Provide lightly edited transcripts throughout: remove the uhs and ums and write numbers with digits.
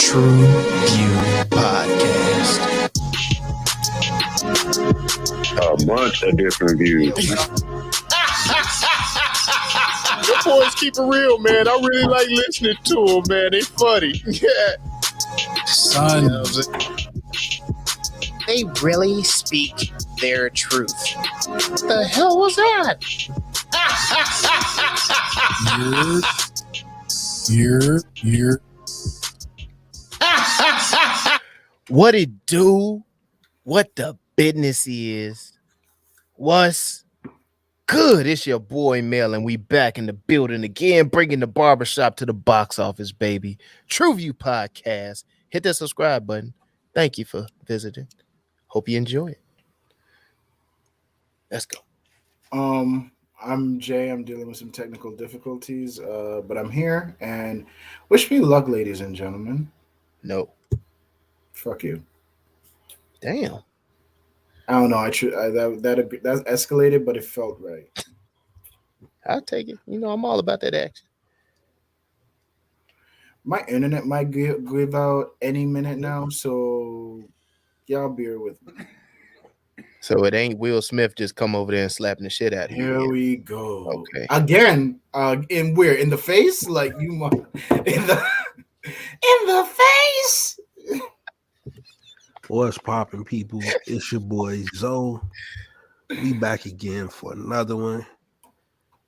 TruVue podcast. A bunch of different views. Your boys keep it real, man. I really like listening to them, man. They funny. Yeah. Son, They really speak their truth. What the hell was that? you're. What it do? What the business is? What's good? It's your boy Amell, and we back in the building again, bringing the barbershop to the box office, baby. TruVue podcast. Hit that subscribe button. Thank you for visiting. Hope you enjoy it. Let's go. I'm Jay. I'm dealing with some technical difficulties, but I'm here. And wish me luck, ladies and gentlemen. No. Fuck you. Damn. I don't know. That escalated, but it felt right. I'll take it. You know, I'm all about that action. My internet might give out any minute now, so y'all bear with me. So it ain't Will Smith just come over there and slapping the shit out of you. Here we go. Okay. Again, in where? In the face? Like you might in the face. What's poppin', people? It's your boy Zoe. We back again for another one.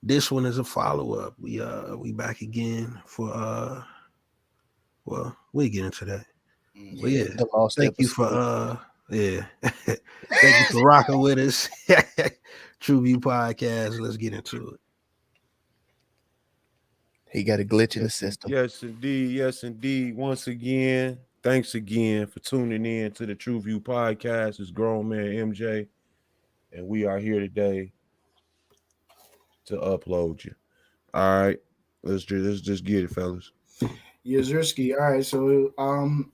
This one is a follow-up. We back again for well, we'll get into that. But yeah, thank you for thank you for rocking with us. TruVue podcast. Let's get into it. He got a glitch in the system. Yes, indeed. Yes, indeed. Once again, thanks again for tuning in to the TruVue podcast. It's Grown Man MJ, and we are here today to upload you. All right, let's just get it, fellas. Yazurski. All right, so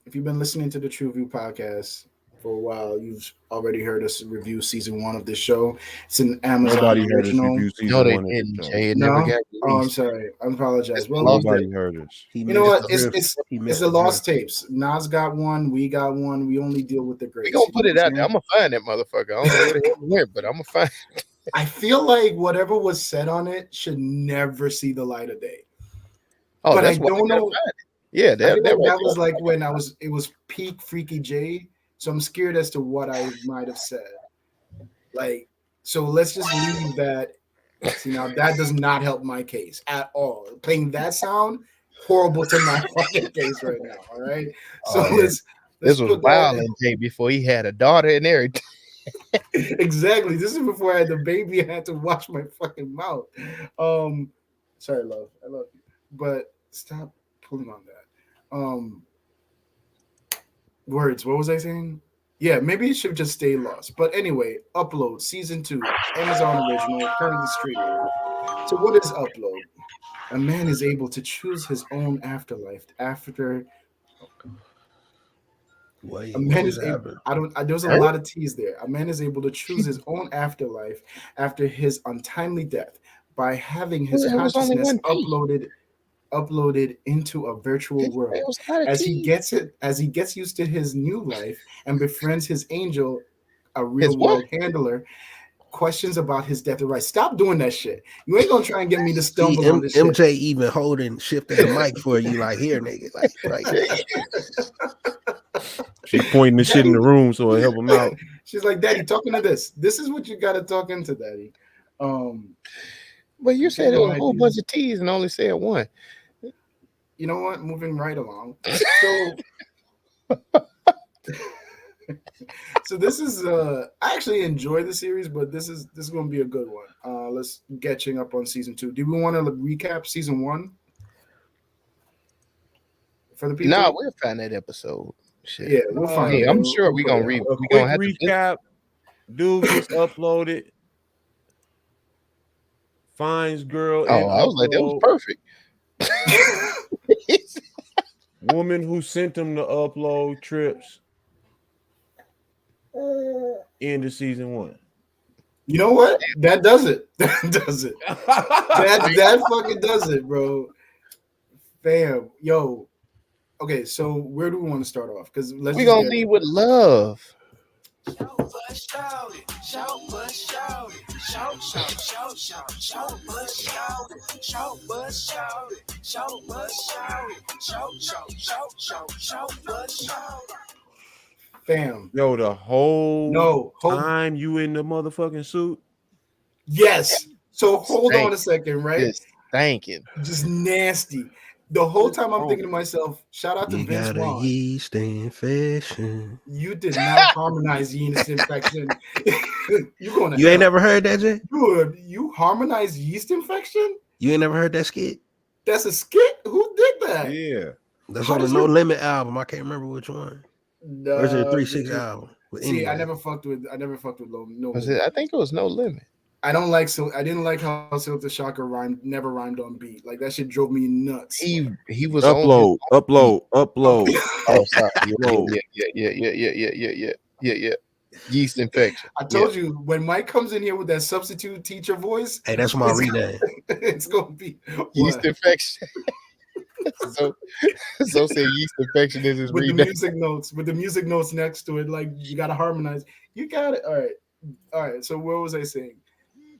if you've been listening to the TruVue podcast for a while, you've already heard us review season 1 of this show. It's an Amazon Nobody heard us original. review season No, they 1 of the didn't. show. Jay. It No? never got Oh, I'm released. sorry. I apologize. Well, Nobody heard us. you know what? It's the lost tapes. Nas got one. We got one. We only deal with the greats. We gonna put it You know out what there. I'm gonna find that motherfucker. I don't know where the hell it went, but I'm gonna find it. I feel like whatever was said on it should never see the light of day. Oh, But that's I why don't we gotta know. find it. Yeah, that Was like when it was peak Freaky J. So I'm scared as to what I might have said. Like, so let's just leave that. See, now that does not help my case at all. Playing that sound, horrible to my fucking case right now. All right. So let's this was put that wild in. and Jay before he had a daughter and everything. Exactly. This is before I had the baby. I had to wash my fucking mouth. Sorry, love. I love you. But stop pulling on that. Words. What was I saying? Yeah, maybe it should just stay lost. But anyway, Upload season 2, Amazon original, currently streaming. So what is Upload? A man is able to choose his own afterlife after. Wait, A man is able. There's a lot of T's there. A man is able to choose his own afterlife after his untimely death by having his consciousness uploaded into a virtual world. As he gets used to his new life and befriends his angel, a real world handler, questions about his death right. Stop doing that shit. You ain't gonna try and get me to stumble on this MJ shit. even shifting the mic for you, like here, nigga, like right. She's pointing the shit in the room so it help him out. She's like, Daddy, talking to this. This is what you gotta talk into, Daddy. But you said it was a whole bunch of T's and only said one. You know what? Moving right along. So this is I actually enjoy the series, but this is going to be a good one. Let's catching up on season 2. Do we want to recap season 1 for the people? Nah, we'll find that episode. Shit. Yeah, we'll find it. I'm sure we're gonna A quick recap. Dude gets uploaded. Finds girl. Oh, I was like, that was perfect. Woman who sent him the upload trips. End of season 1. You know what? That does it. That does it. that fucking does it, bro. Fam, yo. Okay, so where do we want to start off? Because let's We just gonna get lead with love. fam. Yo, the whole No, time you in the motherfucking suit. yes. So hold on a second, right? Just thanking. Just nasty. The whole time I'm Oh. thinking to myself, shout out to You Vince got a Vaughn. yeast infection. You did not harmonize yeast infection. You going to You ain't hell. never heard that, Jay? You harmonize yeast infection? You ain't never heard that skit? That's a skit? Who did that? Yeah. That's How on the does No your- Limit album. I can't remember which one. Or is it a 3-6 album? But See, anyway. I never fucked with No Was Limit. it? I think it was No Limit. I didn't like how Silk the Shocker never rhymed on beat. Like that shit drove me nuts. He was Upload. Oh, sorry. Whoa. Yeah. Yeast infection. I told you when Mike comes in here with that substitute teacher voice, Hey, that's my rename. it's gonna be Yeast what? infection. so say yeast infection is his With the rename. music notes next to it, like you gotta harmonize. You got it. All right. So what was I saying?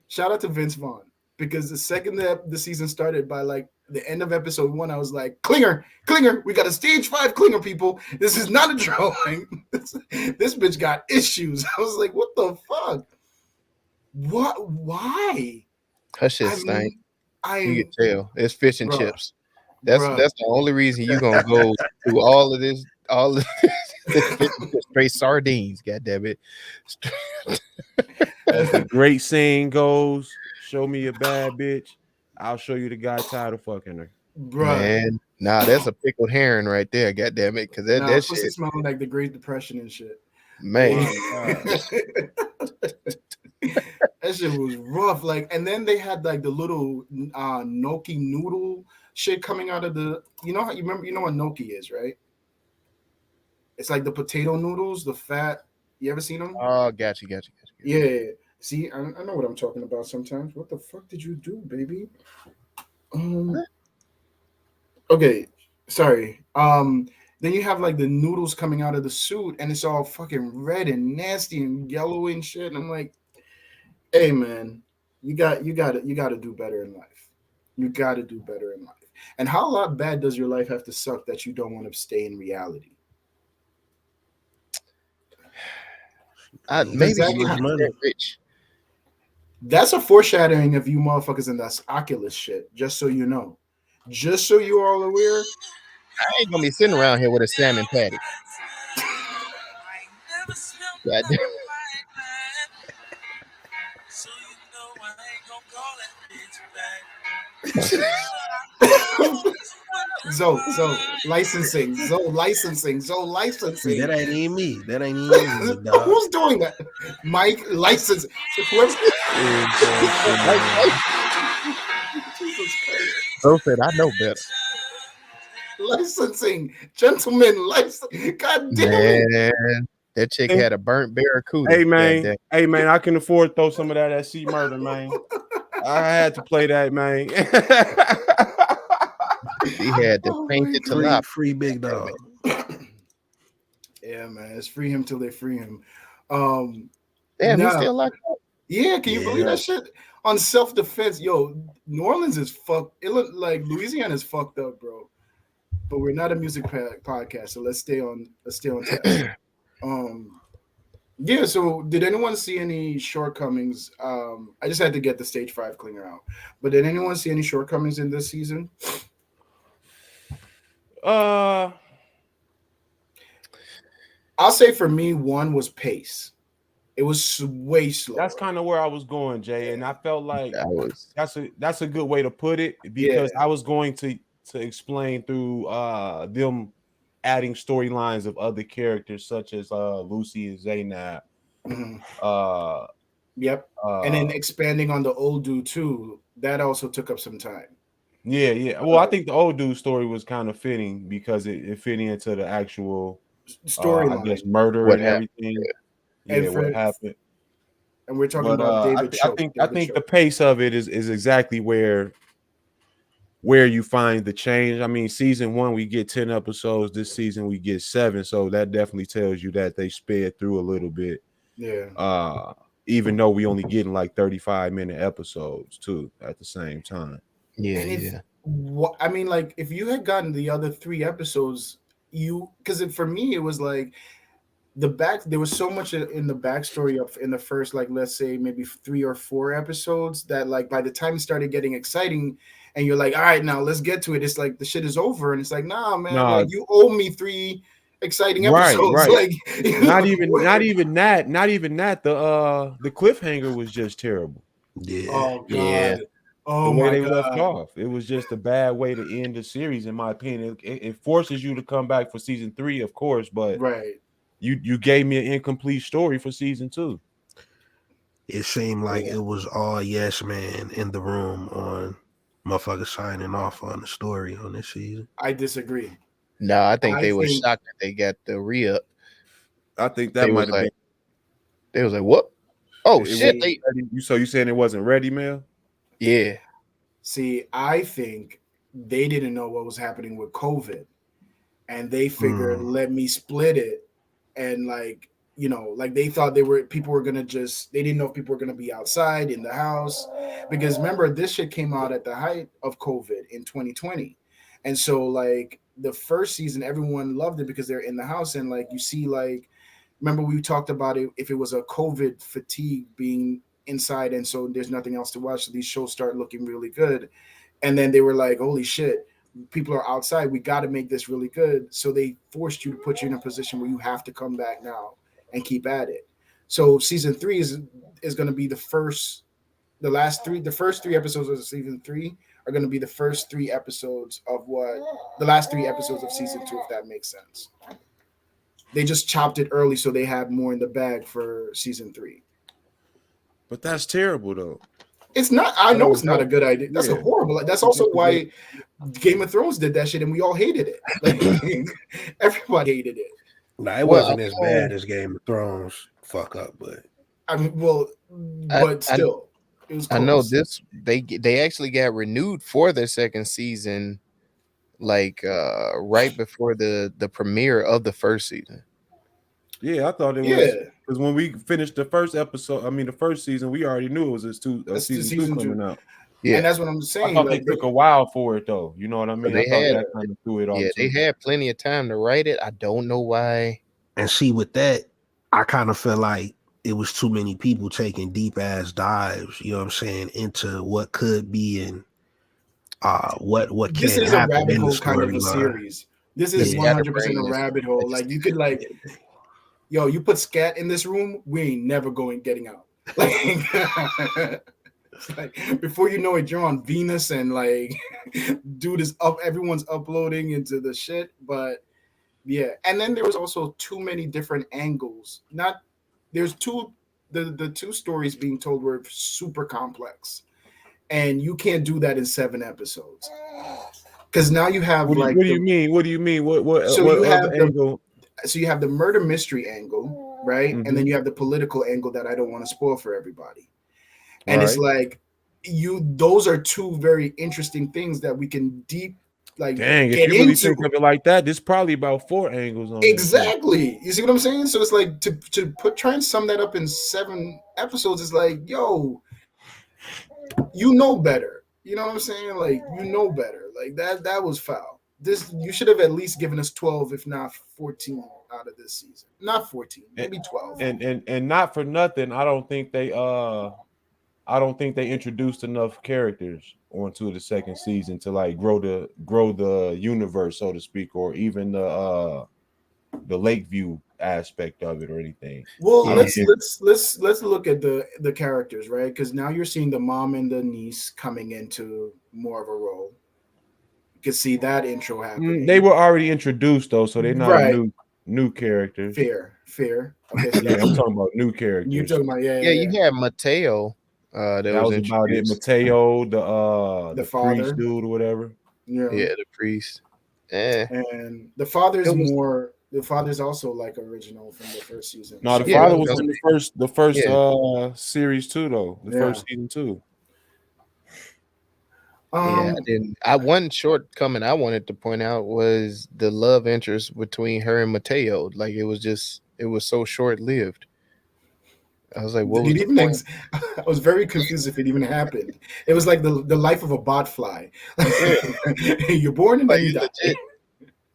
Shout out to Vince Vaughn, because the second that the season started, by like the end of episode 1, I was like, Klinger, we got a stage 5 Klinger, people. This is not a drawing. This bitch got issues. I was like, what the fuck? What? Why? Her shit stank. I You can tell. It's fish and Bruh. chips. That's Bruh. the only reason you gonna go through all of this, straight sardines. God damn it. As the great saying goes, show me a bad bitch, I'll show you the guy tired of fucking her. Bruh. Man, nah, that's a pickled herring right there. God damn it, because that Pussy shit, smelling like the Great Depression and shit. man. That shit was rough. Like, and then they had like the little gnocchi noodle shit coming out of the. You know what gnocchi is, right? It's like the potato noodles, the fat. You ever seen them? Oh, gotcha. Yeah. See, I know what I'm talking about sometimes. What the fuck did you do, baby? Okay, sorry. Then you have like the noodles coming out of the suit, and it's all fucking red and nasty and yellow and shit. And I'm like, hey man, you got to do better in life. You got to do better in life. And how bad does your life have to suck that you don't want to stay in reality? Maybe that she was money. rich. That's a foreshadowing of you motherfuckers in that Oculus shit. Just so you know, just so you all aware. I ain't gonna be sitting around here with a salmon patty. God damn. Zoe licensing. See, that ain't even me. Dog. Who's doing that? Mike license. Whoever. Jesus Christ. Bro said, I know better. Licensing, gentlemen, license. God damn it. Man, that chick had a burnt barracuda. Hey man, I can afford to throw some of that at Sea Murder, man. I had to play that, man. He had to paint it to life. Free big dog. Yeah, man, it's free him till they free him. Damn, he's still locked up. Yeah, can you believe that shit? On self-defense, yo, New Orleans is fucked. It looked like Louisiana is fucked up, bro. But we're not a music podcast, so let's stay on task. Yeah, so did anyone see any shortcomings? I just had to get the stage 5 Klinger out. But did anyone see any shortcomings in this season? I'll say for me, one was pace. It was way slow. That's kind of where I was going, Jay, and I felt like that's a good way to put it, because I was going to explain through them adding storylines of other characters such as Lucy and Zaynab. Mm-hmm. Yep. And then expanding on the old dude too. That also took up some time. Yeah. Well, I think the old dude story was kind of fitting because it fit into the actual storyline. I guess murder and everything. Yeah, what happened? And we're talking about David Choke. I think the pace of it is exactly where where you find the change. I mean, season 1 we get 10 episodes. This season we get 7, so that definitely tells you that they sped through a little bit. Yeah. Even though we only getting like 35-minute episodes too at the same time. Yeah, And if yeah. I mean, like, if you had gotten the other 3 episodes, because for me it was like there was so much in the backstory of in the first, like, let's say maybe 3 or 4 episodes, that like by the time it started getting exciting and you're like, all right, now let's get to it, it's like the shit is over, and it's like, nah, man, like you owe me 3 exciting episodes. Right. Like, not even that. The cliffhanger was just terrible. Yeah. Oh God. Yeah. Oh The way my they God. left off, it was just a bad way to end the series, in my opinion. It forces you to come back for season 3, of course, but Right. you gave me an incomplete story for season 2. It seemed like it was all yes man in the room on motherfuckers signing off on the story on this season. I disagree. No, I think they were shocked that they got the re-up. I think that might have been. They was like, what? Oh shit! So you saying it wasn't ready, Mel? Yeah. See, I think they didn't know what was happening with COVID, and they figured, let me split it, and like, you know, like they thought people were gonna they didn't know if people were gonna be outside in the house, because remember, this shit came out at the height of COVID in 2020, and so like the first season everyone loved it because they're in the house, and like you see, like, remember we talked about it, if it was a COVID fatigue being inside, and so there's nothing else to watch, so these shows start looking really good, and then they were like, holy shit, people are outside, we got to make this really good, so they forced you to put you in a position where you have to come back now and keep at it. So season 3 is going to be the first 3 episodes of season 3 are going to be the first 3 episodes of the last 3 episodes of season 2, if that makes sense. They just chopped it early so they have more in the bag for season 3. But that's terrible, though. It's not. I know it's not a good idea. That's a horrible. That's also why Game of Thrones did that shit, and we all hated it. Like, everybody hated it. Nah, it wasn't as bad as Game of Thrones fuck up, but I mean, but still, it was close. I know this. They actually got renewed for their second season, like right before the premiere of the first season. Yeah, I thought it was, because when we finished the first episode, the first season, we already knew it was season 2 coming out. Yeah, and that's what I'm saying. I thought they took a while for it, though. You know what I mean? They I thought that kind of threw it off. Yeah, they had plenty of time to write it. I don't know why. And see, with that, I kind of feel like it was too many people taking deep ass dives, you know what I'm saying, into what could be and what this can is happen a rabbit in the hole kind of a storyline. Series. This is 100% a rabbit hole. Like, you could, like, yo, you put scat in this room, we ain't never getting out. Like, it's like, before you know it, you're on Venus, and like, dude is up, everyone's uploading into the shit. But yeah, and then there was also too many different angles. The 2 stories being told were super complex, and you can't do that in 7 episodes. Because now you have What do you mean? What do you mean? What? So what you have angle? So you have the murder mystery angle, right? Mm-hmm. And then you have the political angle that I don't want to spoil for everybody. And it's like, those are 2 very interesting things that we can dang, if you really think of it like that, there's probably about 4 angles on exactly. You see what I'm saying? So it's like to try and sum that up in 7 episodes is like, yo, you know better. You know what I'm saying? Like, you know better. Like, that was foul. You should have at least given us 12, if not 14 out of this season. Not 14, maybe 12. And not for nothing, I don't think they introduced enough characters onto the second season to like grow the universe, so to speak, or even the Lakeview aspect of it or anything. Well, let's look at the characters, right? Because now you're seeing the mom and the niece coming into more of a role. You can see that intro happening. They were already introduced though, so they're not new characters. Fair. Okay, so yeah, I'm talking about new characters. You're talking about you had Mateo. That was about it. Mateo, the father, priest dude or whatever. Yeah, the priest. And the father's more. The father's also like original from the first season. No, the father was in the first series too, though. The first season too. I didn't. One shortcoming I wanted to point out was the love interest between her and Mateo. Like it was so short lived. I was like, what was Did it the even point? I was very confused if it even happened. It was like the life of a botfly. You're born and then you die. Legit,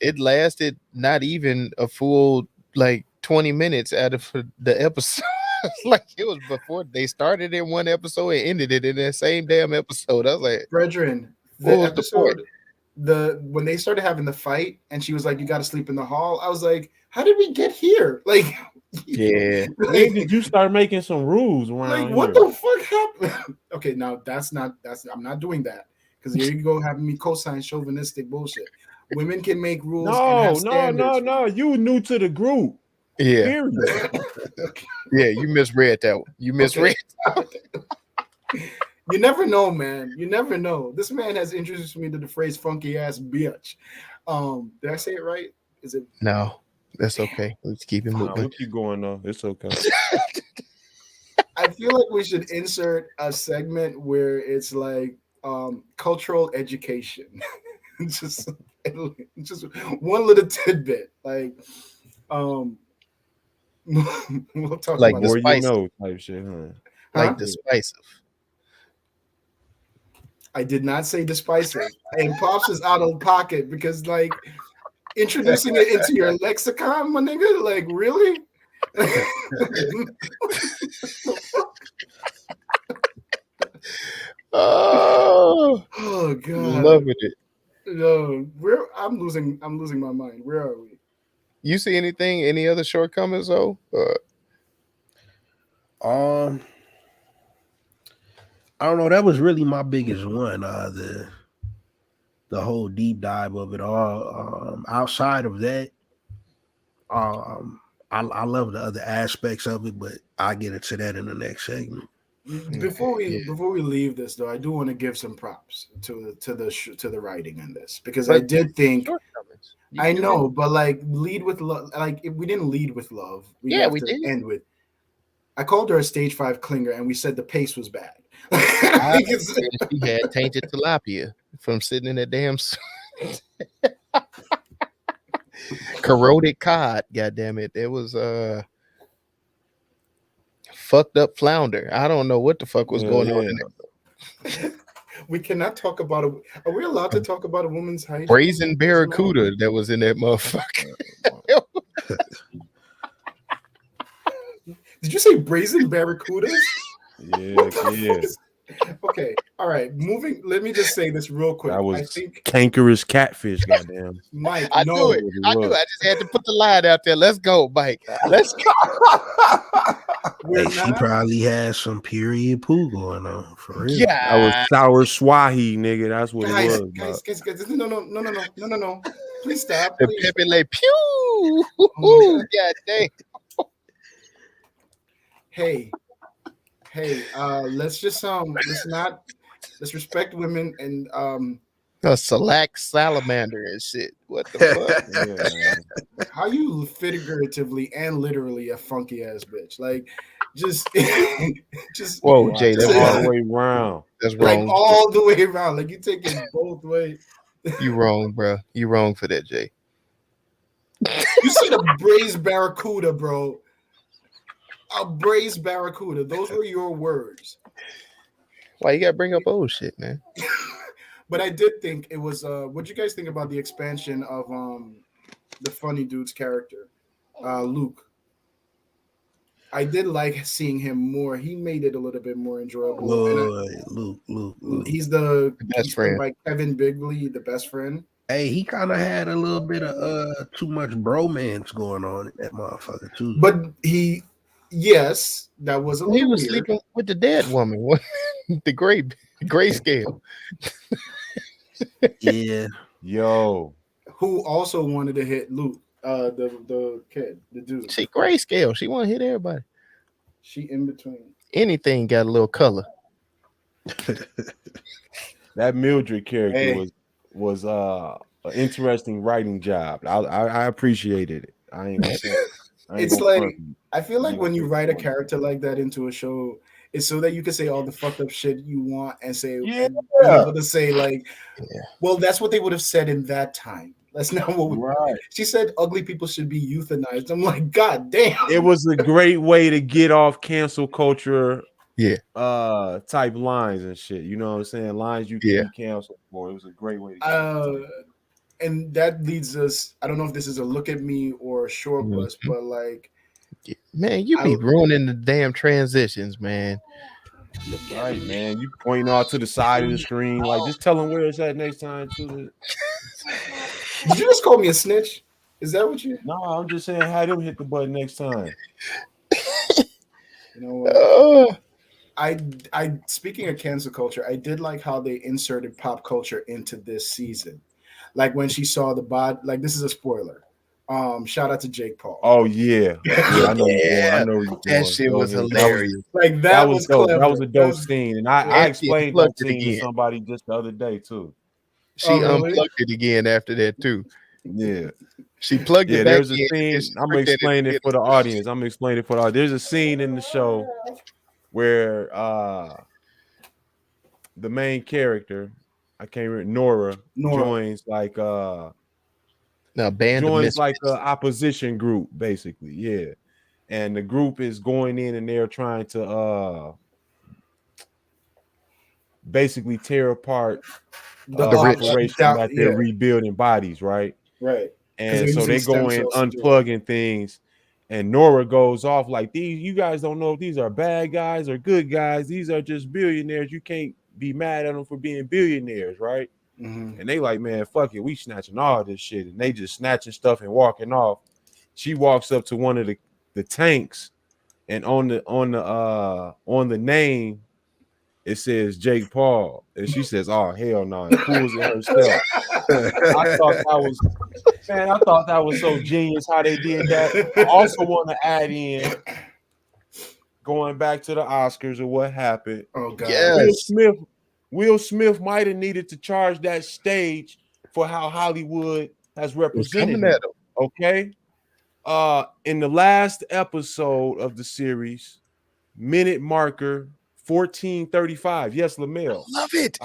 it lasted not even a full like 20 minutes out of the episode. Like it was before they started in one episode and ended it in that same damn episode. I was like, Brethren, what the was the point? episode, when they started having the fight and she was like, you got to sleep in the hall. I was like, how did we get here? Like, Yeah. When did you start making some rules around like what here? the fuck happened? Okay, now I'm not doing that because here you go having me co-sign chauvinistic bullshit. Women can make rules and have standards. No. You new to the group. Yeah. Period. Yeah, you misread that one. You misread. You never know, man. You never know. This man has introduced me to the phrase funky ass bitch. Did I say it right? Is it? No, that's okay. Let's keep it Nah, moving. we'll keep going though. It's okay. I feel like we should insert a segment where it's like cultural education. just one little tidbit. Like we'll talk Like about the More this. you spice. know type shit, huh? Like the spice of. I did not say decisive. And Pops is out of pocket because like introducing it into your lexicon, my nigga. Like really? Oh god, Loving it. no, I'm losing my mind. Where are we? You see anything? Any other shortcomings though? I don't know. That was really my biggest one. The whole deep dive of it all. Outside of that, I love the other aspects of it, but I'll get into that in the next segment. Before we leave this though, I do want to give some props to the writing in this because I did think Shortcomings. I know, but like lead with love. Like if we didn't lead with love, we did end with. I called her a stage 5 clinger, and we said the pace was bad. She had tainted tilapia from sitting in that damn corroded cod. God damn it! It was fucked up flounder. I don't know what the fuck was going on in there. We cannot talk about it. Are we allowed to talk about a woman's height? Brazen barracuda that was in that motherfucker. Did you say brazen barracudas? Yeah. Okay, all right. Moving. Let me just say this real quick. That was I think cankerous catfish. Goddamn. Mike. I knew it. I just had to put the line out there. Let's go, Mike. Let's go. She probably has some period poo going on for real. Yeah, I was sour swahi, nigga. That's what it was. Guys. No. Please stop. The Please. Pepe Le Pew. Oh God dang. Hey, let's respect women and A select salamander and shit. What the fuck? how you figuratively and literally a funky ass bitch. Like just Whoa, Jay, that's all the way around. That's like wrong. all the way around. Like you take it both ways. You wrong, bro. You wrong for that, Jay. You said a braised barracuda, bro. A braised barracuda. Those were your words. Why you gotta bring up old shit, man? But I did think it was what'd you guys think about the expansion of the funny dude's character, Luke? I did like seeing him more. He made it a little bit more enjoyable. Luke. He's the best friend. By Kevin Bigley, the best friend. Hey, he kind of had a little bit of too much bromance going on in that motherfucker too. But yes, that was a little He was weird. sleeping with the dead woman. What the grayscale. Yeah. Yo. Who also wanted to hit Luke, the kid, the dude. She grayscale. She want to hit everybody. She in between. Anything got a little color. That Mildred character was an interesting writing job. I appreciated it. I ain't gonna say. It's like I feel like when you write a character like that into a show, It's so that you can say all the fucked up shit you want and say Yeah. and be able to say like, Yeah. well, that's what they would have said in that time. That's not what Right. she said. Ugly people should be euthanized. I'm like, God damn. It was a great way to get off cancel culture. Yeah. Type lines and shit. You know what I'm saying? Lines you can Yeah. be canceled for. It was a great way to get off. And that leads us. I don't know if this is a look at me or a short bus, but like, man, you be ruining the damn transitions, man. Right, man. You pointing out to the side of the screen, like just tell them where it's at next time. To did you just call me a snitch? Is that what you? No, I'm just saying, have them hit the button next time. You know what? I speaking of cancel culture, I did like how they inserted pop culture into this season. Like when she saw the bod, like this is a spoiler. Shout out to Jake Paul. Oh yeah, I know you're going. I know you're going. That shit was hilarious. Like that was dope. clever. That was a dope scene, and I explained that scene to again. somebody just the other day too. She unplugged it again after that too. Yeah. She plugged it back. There's a scene. I'm gonna explain it for the audience. There's a scene in the show where the main character, I can't remember, Nora. joins like joins like an opposition group, basically. Yeah. And the group is going in and they're trying to basically tear apart the operation that they're rebuilding bodies, right? Right. And so they go in unplugging things, and Nora goes off like, these, you guys don't know if these are bad guys or good guys. These are just billionaires. You can't be mad at them for being billionaires, right? Mm-hmm. And they like, man, fuck it, we snatching all this shit, and they just snatching stuff and walking off. She walks up to one of the tanks, and on the name it says Jake Paul, and she says, "Oh hell no!" and pulls it herself. I thought that was so genius how they did that. I also want to add in, going back to the Oscars or what happened. Oh God, yes. Will Smith might have needed to charge that stage for how Hollywood has represented him. Okay. In the last episode of the series, minute marker 14:35. Yes, Amell. Love it.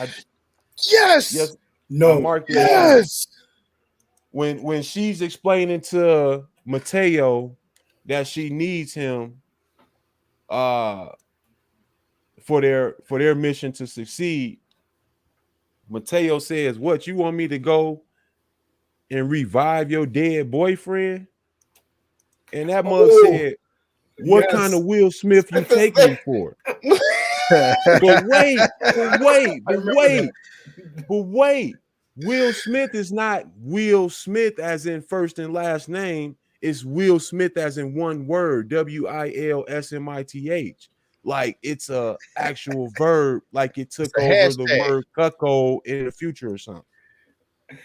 Yes. No. Marked it. Yes. When she's explaining to Mateo that she needs him for their mission to succeed, Mateo says, "What, you want me to go and revive your dead boyfriend?" And that mug said, "What kind of Will Smith you take me for?" But wait. Will Smith is not Will Smith as in first and last name. It's Will Smith as in one word, WILSMITH. Like it's a actual verb, like it took over the word cuckold in the future or something.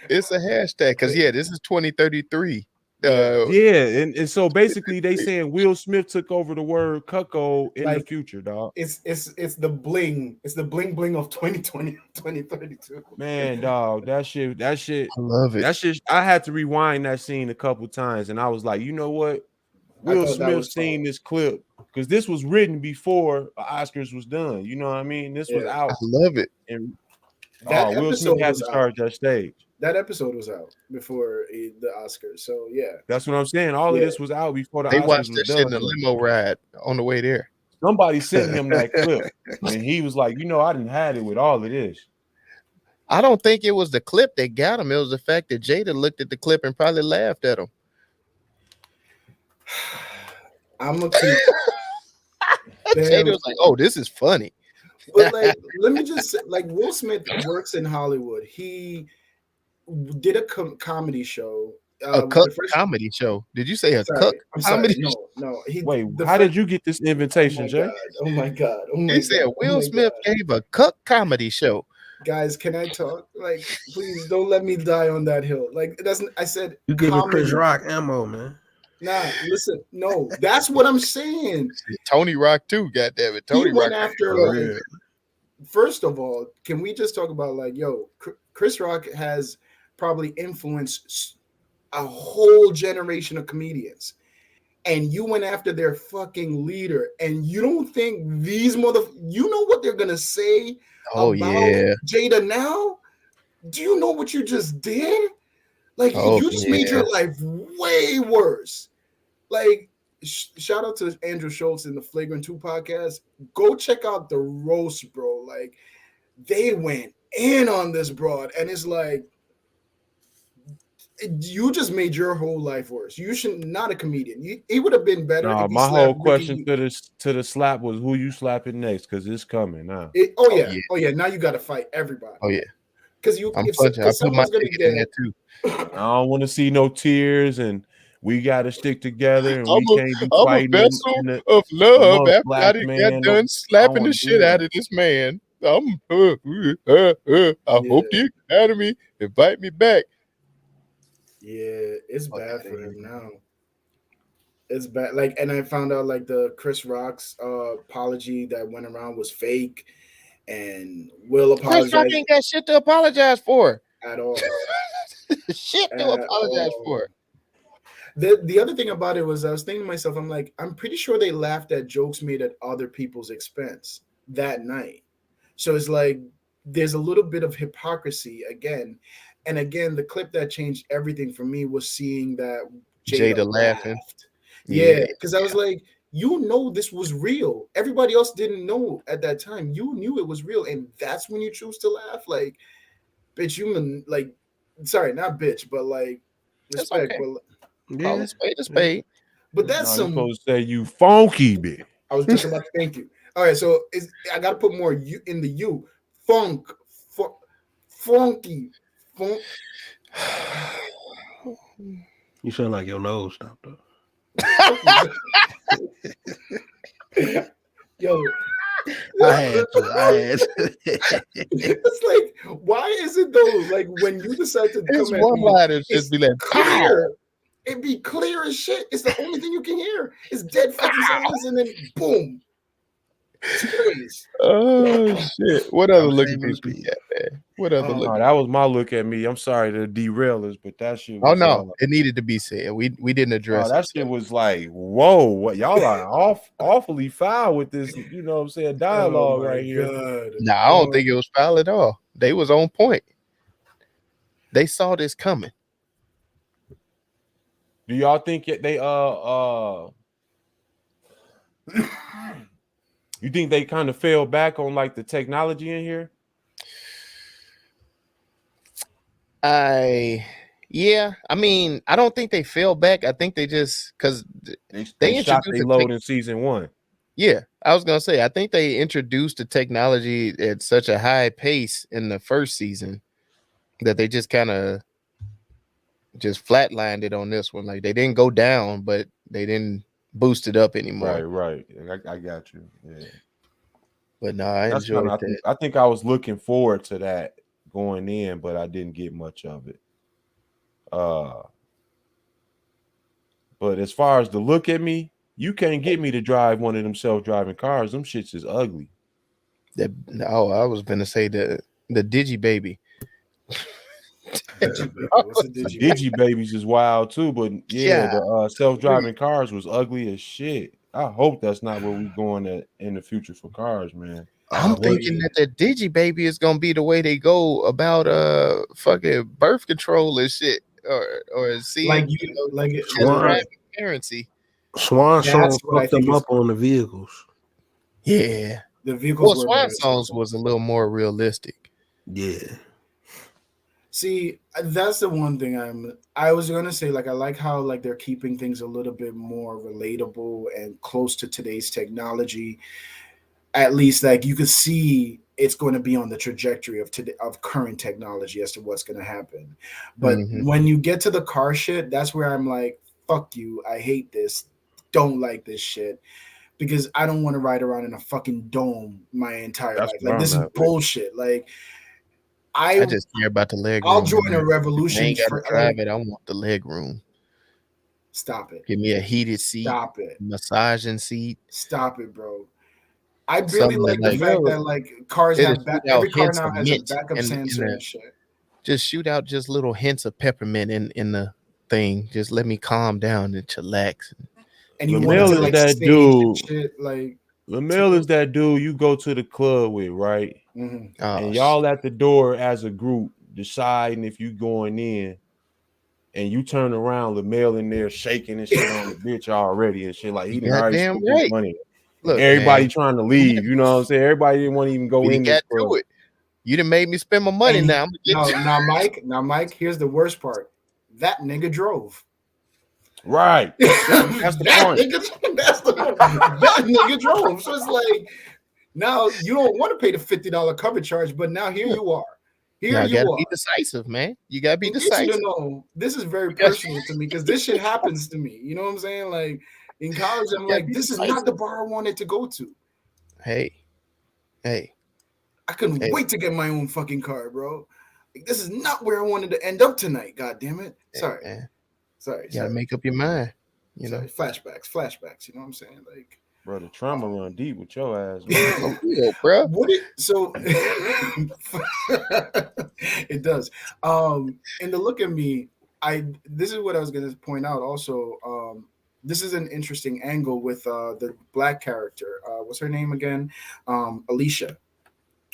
It's a hashtag because this is 2033. And so basically they saying Will Smith took over the word cuckold in the future, dog. It's the bling. It's the bling bling of 2020, 2032. Man, dog, that shit. I love it. That shit. I had to rewind that scene a couple times, and I was like, you know what? Will Smith seen this clip because this was written before Oscars was done. You know what I mean? This was out. I love it. And Will Smith had to charge that stage. That episode was out before the Oscars, so yeah. That's what I'm saying. All of this was out before the Oscars watched was that done. shit in a limo ride on the way there. Somebody sent him that clip, and he was like, I didn't had it with all of this. I don't think it was the clip that got him. It was the fact that Jada looked at the clip and probably laughed at him. I'm gonna keep. Jada was like, "Oh, this is funny." But like, let me just say, like, Will Smith works in Hollywood. He did a comedy show. A comedy show? Did you say a comedy show? No. Wait, how did you get this invitation, Jay? Oh my God! He said Will Smith gave a comedy show. Guys, can I talk? Like, please don't let me die on that hill. Like, I said you giving Chris Rock ammo, man. Nah, listen, no, that's what I'm saying. Tony Rock too, goddamn it. Tony Rock. After first of all, can we just talk about like, Chris Rock has probably influenced a whole generation of comedians. and you went after their fucking leader, and you don't think these you know what they're gonna say Oh about yeah. Jada now? Do you know what you just did? Like, Oh you just made yeah. your life way worse. Like, shout out to Andrew Schultz in the Flagrant 2 podcast. Go check out the roast, bro. Like, they went in on this broad, and it's like, you just made your whole life worse. You should not a comedian. He would have been better if he my whole slapped question Ricky. to the slap was who you slapping next, because it's coming now. Oh yeah. Now you got to fight everybody. Oh yeah. Because I'm punching. I put my someone's gonna ticket in there get. too. I don't want to see no tears, and we got to stick together, and we can't be I'm a fighting vessel in of love amongst after I black done man. got done I slapping don't the shit do out that. of this man. I hope the Academy invite me back. Yeah, it's bad for him now. It's bad. Like, and I found out like the Chris Rock's apology that went around was fake, and Will Chris Rock apologize ain't got shit to apologize for. at all. Shit to At apologize all. for. The other thing about it was I was thinking to myself, I'm like, I'm pretty sure they laughed at jokes made at other people's expense that night. So it's like there's a little bit of hypocrisy again. And again, the clip that changed everything for me was seeing that Jada laughing. laughed. Yeah, because I was like, you know, this was real. Everybody else didn't know at that time. You knew it was real, and that's when you choose to laugh. Like, bitch, like, sorry, not bitch, but like, respect. Okay. But Call a spade a spade. but that's You're supposed to say you funky bitch. I was just about to thank you. All right, so I got to put more you in the U. Funky. You sound like your nose stopped up. Yo, I had to. it's like, why is it though? Like, when you decide to His come at one me, liners it's just be like, clear. It'd be clear as shit. It's the only thing you can hear. It's dead fucking silence, and then boom. Serious. oh shit! What other look at these we MVP. got, man? What other look? That was my look at me. I'm sorry to derail us, but that shit Oh was no, it needed to be said. We didn't address that it. shit was like, whoa, what y'all are awfully foul with this, you know what I'm saying, dialogue right here. God. No, I don't think it was foul at all. They was on point. They saw this coming. Do y'all think they you think they kind of fell back on like the technology in here? I mean, I don't think they fell back. I think they just because They shot introduced they load in season 1. Yeah, I was gonna say I think they introduced the technology at such a high pace in the first season that they just kind of just flatlined it on this one. Like they didn't go down, but they didn't boost it up anymore. Right. I got you. Yeah. But no, I enjoyed that. I think I was looking forward to that going in, but I didn't get much of it. But as far as the look at me, you can't get me to drive one of them self-driving cars. Them shits is ugly. I was gonna say the Digi Baby. Digi babies is wild too, but the self-driving cars was ugly as shit. I hope that's not where we going at in the future for cars, man. I'm thinking that the Digi Baby is gonna be the way they go about fucking birth control and shit, or seeing transparency. Swan Song fucked them up on the vehicles. Yeah, the vehicles. Swan Songs was a little more realistic. Yeah. See, that's the one thing I was gonna say. Like, I like how like they're keeping things a little bit more relatable and close to today's technology. At least, like, you can see it's going to be on the trajectory of current technology as to what's going to happen. But when you get to the car shit, that's where I'm like, fuck you. I hate this. Don't like this shit. Because I don't want to ride around in a fucking dome my entire life. Like, this is bullshit. Like, I just care about the leg room. I'll join a revolution. I ain't got to drive it. I want the leg room. Stop it. Give me a heated seat. Stop it. Massaging seat. Stop it, bro. I really like the fact that like cars have every car now has a backup sensor and shit. Just shoot out just little hints of peppermint in the thing. Just let me calm down and chillax. and he wanted Amell to is like that stage and dude. shit. Like Amell is that dude you go to the club with, right? mhm. Oh, And y'all at the door as a group deciding if you going in, and you turn around, Amell in there shaking and shit on the bitch already and shit. Like he done already goddamn spent his right. money. And Look, everybody man, trying to leave. You know what I'm saying? Everybody didn't want to even go we in done this got club. to it. You done made me spend my money. And Now I'm gonna get now, Mike. Here's the worst part. That nigga drove. Right. That's the point. That nigga drove. So it's like now you don't want to pay the $50 cover charge, but now here you are. Here Now you gotta are. be decisive, man. You gotta be In case you decisive. don't know, this is very gotta- personal to me because this shit happens to me. You know what I'm saylike? Like in college, I'm gotta like, be this is decisive. not the bar I wanted to go to. Hey. I couldn't Hey. wait to get my own fucking car, bro. Like, this is not where I wanted to end up tonight. God damn it. Sorry. Man. Sorry. You gotta make up your mind. You know. Flashbacks. You know what I'm saying? Like, Bro, the trauma run deep with your ass, man. For real, bro. so it does. And the look at me, this is what I was gonna point out also. This is an interesting angle with the black character. What's her name again? Alicia.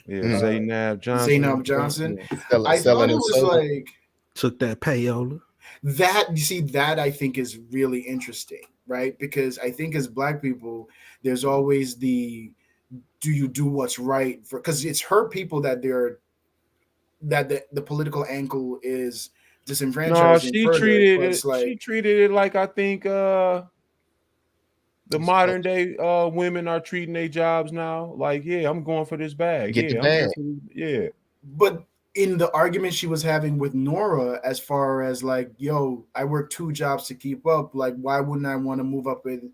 Yeah, Zaynab Johnson. Zaynab Johnson. Yeah. I thought it was like Took that payola. that. You see, that I think is really interesting, right? Because I think as black people, there's always the do you do what's right for, because it's her people that the political angle is disenfranchising No, she further, treated but it. it's like She treated it like I think the modern day women are treating their jobs now. Like, yeah, I'm going for this bag. Get the Yeah, bag. yeah. but in the argument she was having with Nora, as far as like, yo, I work 2 jobs to keep up, like why wouldn't I want to move up in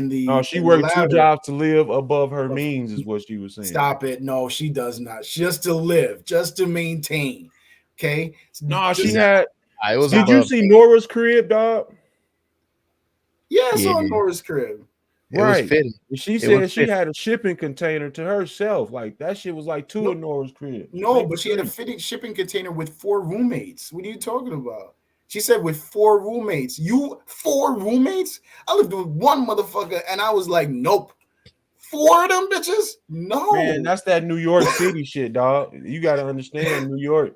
the No, she in the worked 2 ladder? jobs to live above her means, is what she was saying. Stop it. No, she does not. Just to live, just to maintain. Okay. No, she Just- had. I was Did you above. see Nora's crib, dog? Yeah, I Yeah. saw Nora's crib. It was Right. fitting. She It said was she fitting. had a shipping container to herself. Like that shit was like 2 No, of Nora's crib. No, Maybe but she had a 3. fitting shipping container with 4 roommates. What are you talking about? She said with 4 roommates. You 4 roommates? I lived with one motherfucker, and I was like, nope. 4 of them bitches? No. Man, that's that New York City shit, dog. You got to understand, New York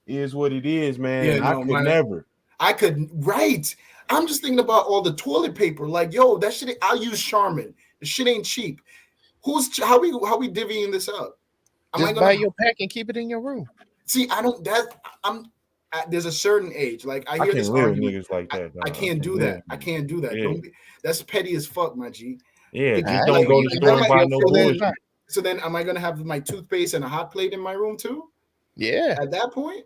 is what it is, man. Yeah, And I no, could never. I could, right. I'm just thinking about all the toilet paper. Like, yo, that shit, I'll use Charmin. The shit ain't cheap. How we divvying this up? Just buy your pack and keep it in your room. See, I don't. There's a certain age. Like I I hear can't this live with argument. niggas like that. I can't do that. I can't do that. Yeah. Don't be. That's petty as fuck, my G. Yeah, Like, just don't go to the store and buy no bullshit. So then, am I gonna have my toothpaste and a hot plate in my room too? Yeah. At that point,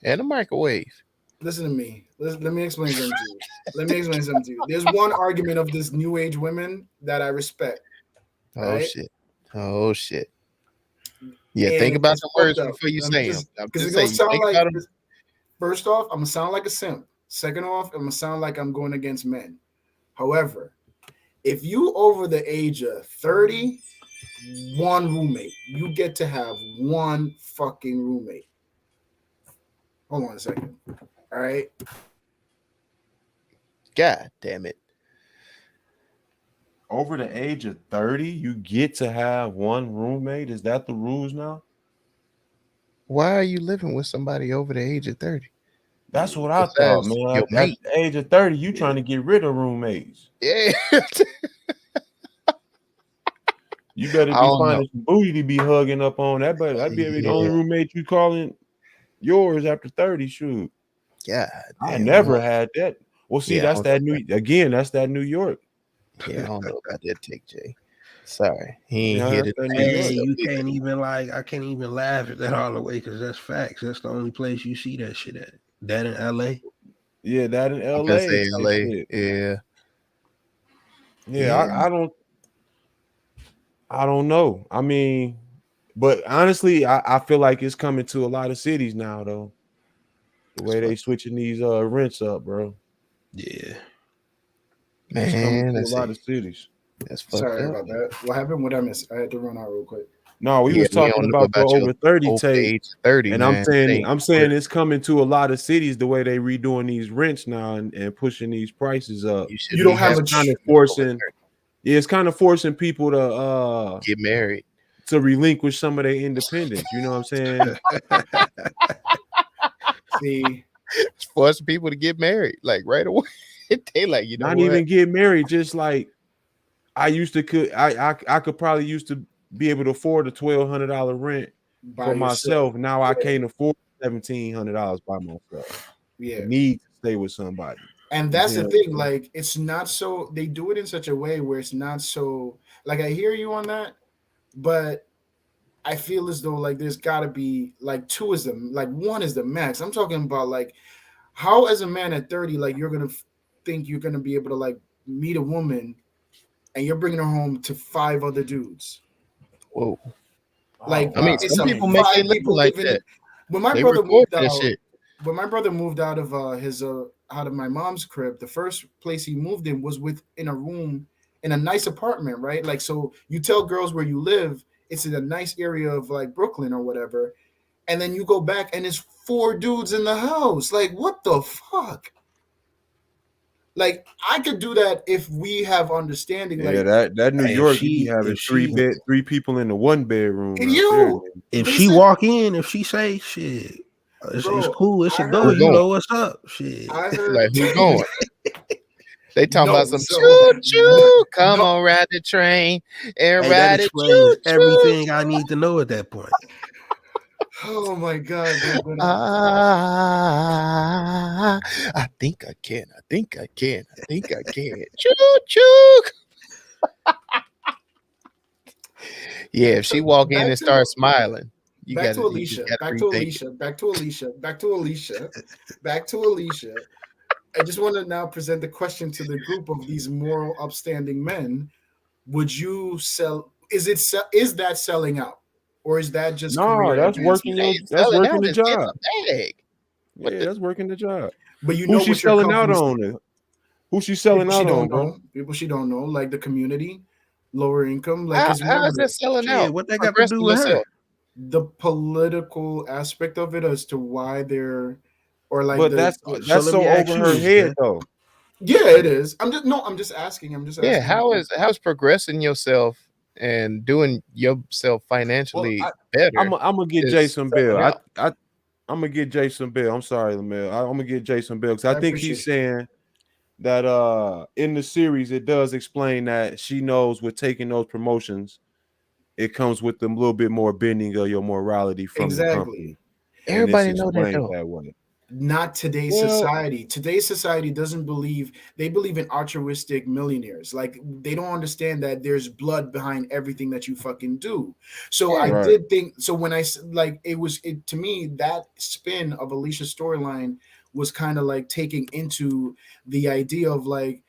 and a microwave. Listen to me. Let me explain something to you. There's one argument of this new age women that I respect. Oh shit. Oh shit. Yeah, And think about it's the words fucked up. before you say them. Because it's gonna sound like. First off, I'm gonna sound like a simp. Second off, I'm gonna sound like I'm going against men. However, if you over the age of 30, one roommate, you get to have one fucking roommate. Hold on a second. All right. God damn it. Over the age of 30, you get to have one roommate. Is that the rules now? Why are you living with somebody over the age of 30? That's what I thought, man. At the age of 30, you trying to get rid of roommates. Yeah. You better be finding some booty to be hugging up on. That'd be the only roommate you calling yours after 30. Shoot. Yeah. I never had that. Well, see, that's that New York. Yeah, I don't know about that take, Jay. Sorry. He ain't hit it. Hey, you can't even I can't even laugh at that all the way because that's facts. That's the only place you see that shit at. That in LA? Yeah, that in LA. LA. Yeah. Yeah, I don't know. I mean, but honestly, I feel like it's coming to a lot of cities now, though. The way they switching these rents up, bro. Yeah. Man, it's coming to a lot of cities. That's fucked up. Sorry about that. What happened? What I missed? I had to run out real quick. No, we Yeah, was we talking don't know about the about your over 30 over the tape. age of 30, And man. I'm saying it's coming to a lot of cities the way they redoing these rents now and pushing these prices up. You You should don't be have happy a Kind of if you're over forcing, 30. yeah, it's kind of forcing people to Get married. relinquish some of their independence. You know what I'm saying? See, It's forcing people to get married like right away. They like, you know Not what? even get married, just like I could probably used to be able to afford a $1,200 rent by for yourself. myself. Now I can't afford $1,700 by myself. Yeah. I need to stay with somebody. And You that's see the what I'm thing, saying? like it's not so they do it in such a way where it's not so like I hear you on that, but I feel as though like there's gotta be like two is the like one is the max. I'm talking about like how as a man at 30, like you're gonna think you're gonna be able to like meet a woman and you're bringing her home to 5 other dudes. Whoa. Like I mean, it's some a people make their 5 living people like living. that. When my They brother record moved that out, shit. when my brother moved out of his out of my mom's crib, the first place he moved in was within a room in a nice apartment, right? Like so you tell girls where you live, it's in a nice area of like Brooklyn or whatever, and then you go back and it's 4 dudes in the house. Like what the fuck? Like I could do that if we have understanding. Yeah, Like that New Hey, York, you be having if she three people in the one bedroom out there. yo, if they she said, walk in, if she say shit, it's bro, cool. It's I a go. Who heard, You going? know what's up. Shit. I heard, Like who going? They talking about no, some so choo choo. Come no, on, ride the train and Hey, that ride it explains choo choo. everything I need to know at that point. oh my god, bro, but I think I can. I think I can. I think I can. Choo choo. Yeah, if she walk in back and to start smiling, you back got to to you just Alicia, got to back to rethink it. Alicia, back to Alicia, back to Alicia, back to Alicia. I just want to now present the question to the group of these moral, upstanding men. Would you sell? Is that selling out, or is that just No, career that's He working advancement? ain't that's selling working out the is getting job. a bag. What Yeah, the that's working the job. But you Who know she what your selling out company's on? Who she selling people she out on, don't bro? know, people she don't know, like the community, lower income. Like, cause how is remember that selling Shit, out? what they got to do Progressing with her? yourself. the political aspect of it as to why they're, or like But the So that's let so me ask over you her this, head Jay. though. yeah, it is. I'm just asking. I'm just Yeah, asking. how's progressing yourself and doing yourself Well, financially better I'm gonna get is Jason Bell. selling out. I'm gonna get Jason Bell. I'm sorry, Lamel. I'm gonna get Jason Bell because I I think appreciate he's you. saying that in the series it does explain that she knows with taking those promotions, it comes with a little bit more bending of your morality from the Exactly. company, and it's Everybody know that explained though. that way. Not today's Well, society. Today's society doesn't believe, they believe in altruistic millionaires. Like they don't understand that there's blood behind everything that you fucking do. So I Right. right. did think, so when like it to me, that spin of Alicia's storyline was kind of like taking into the idea of like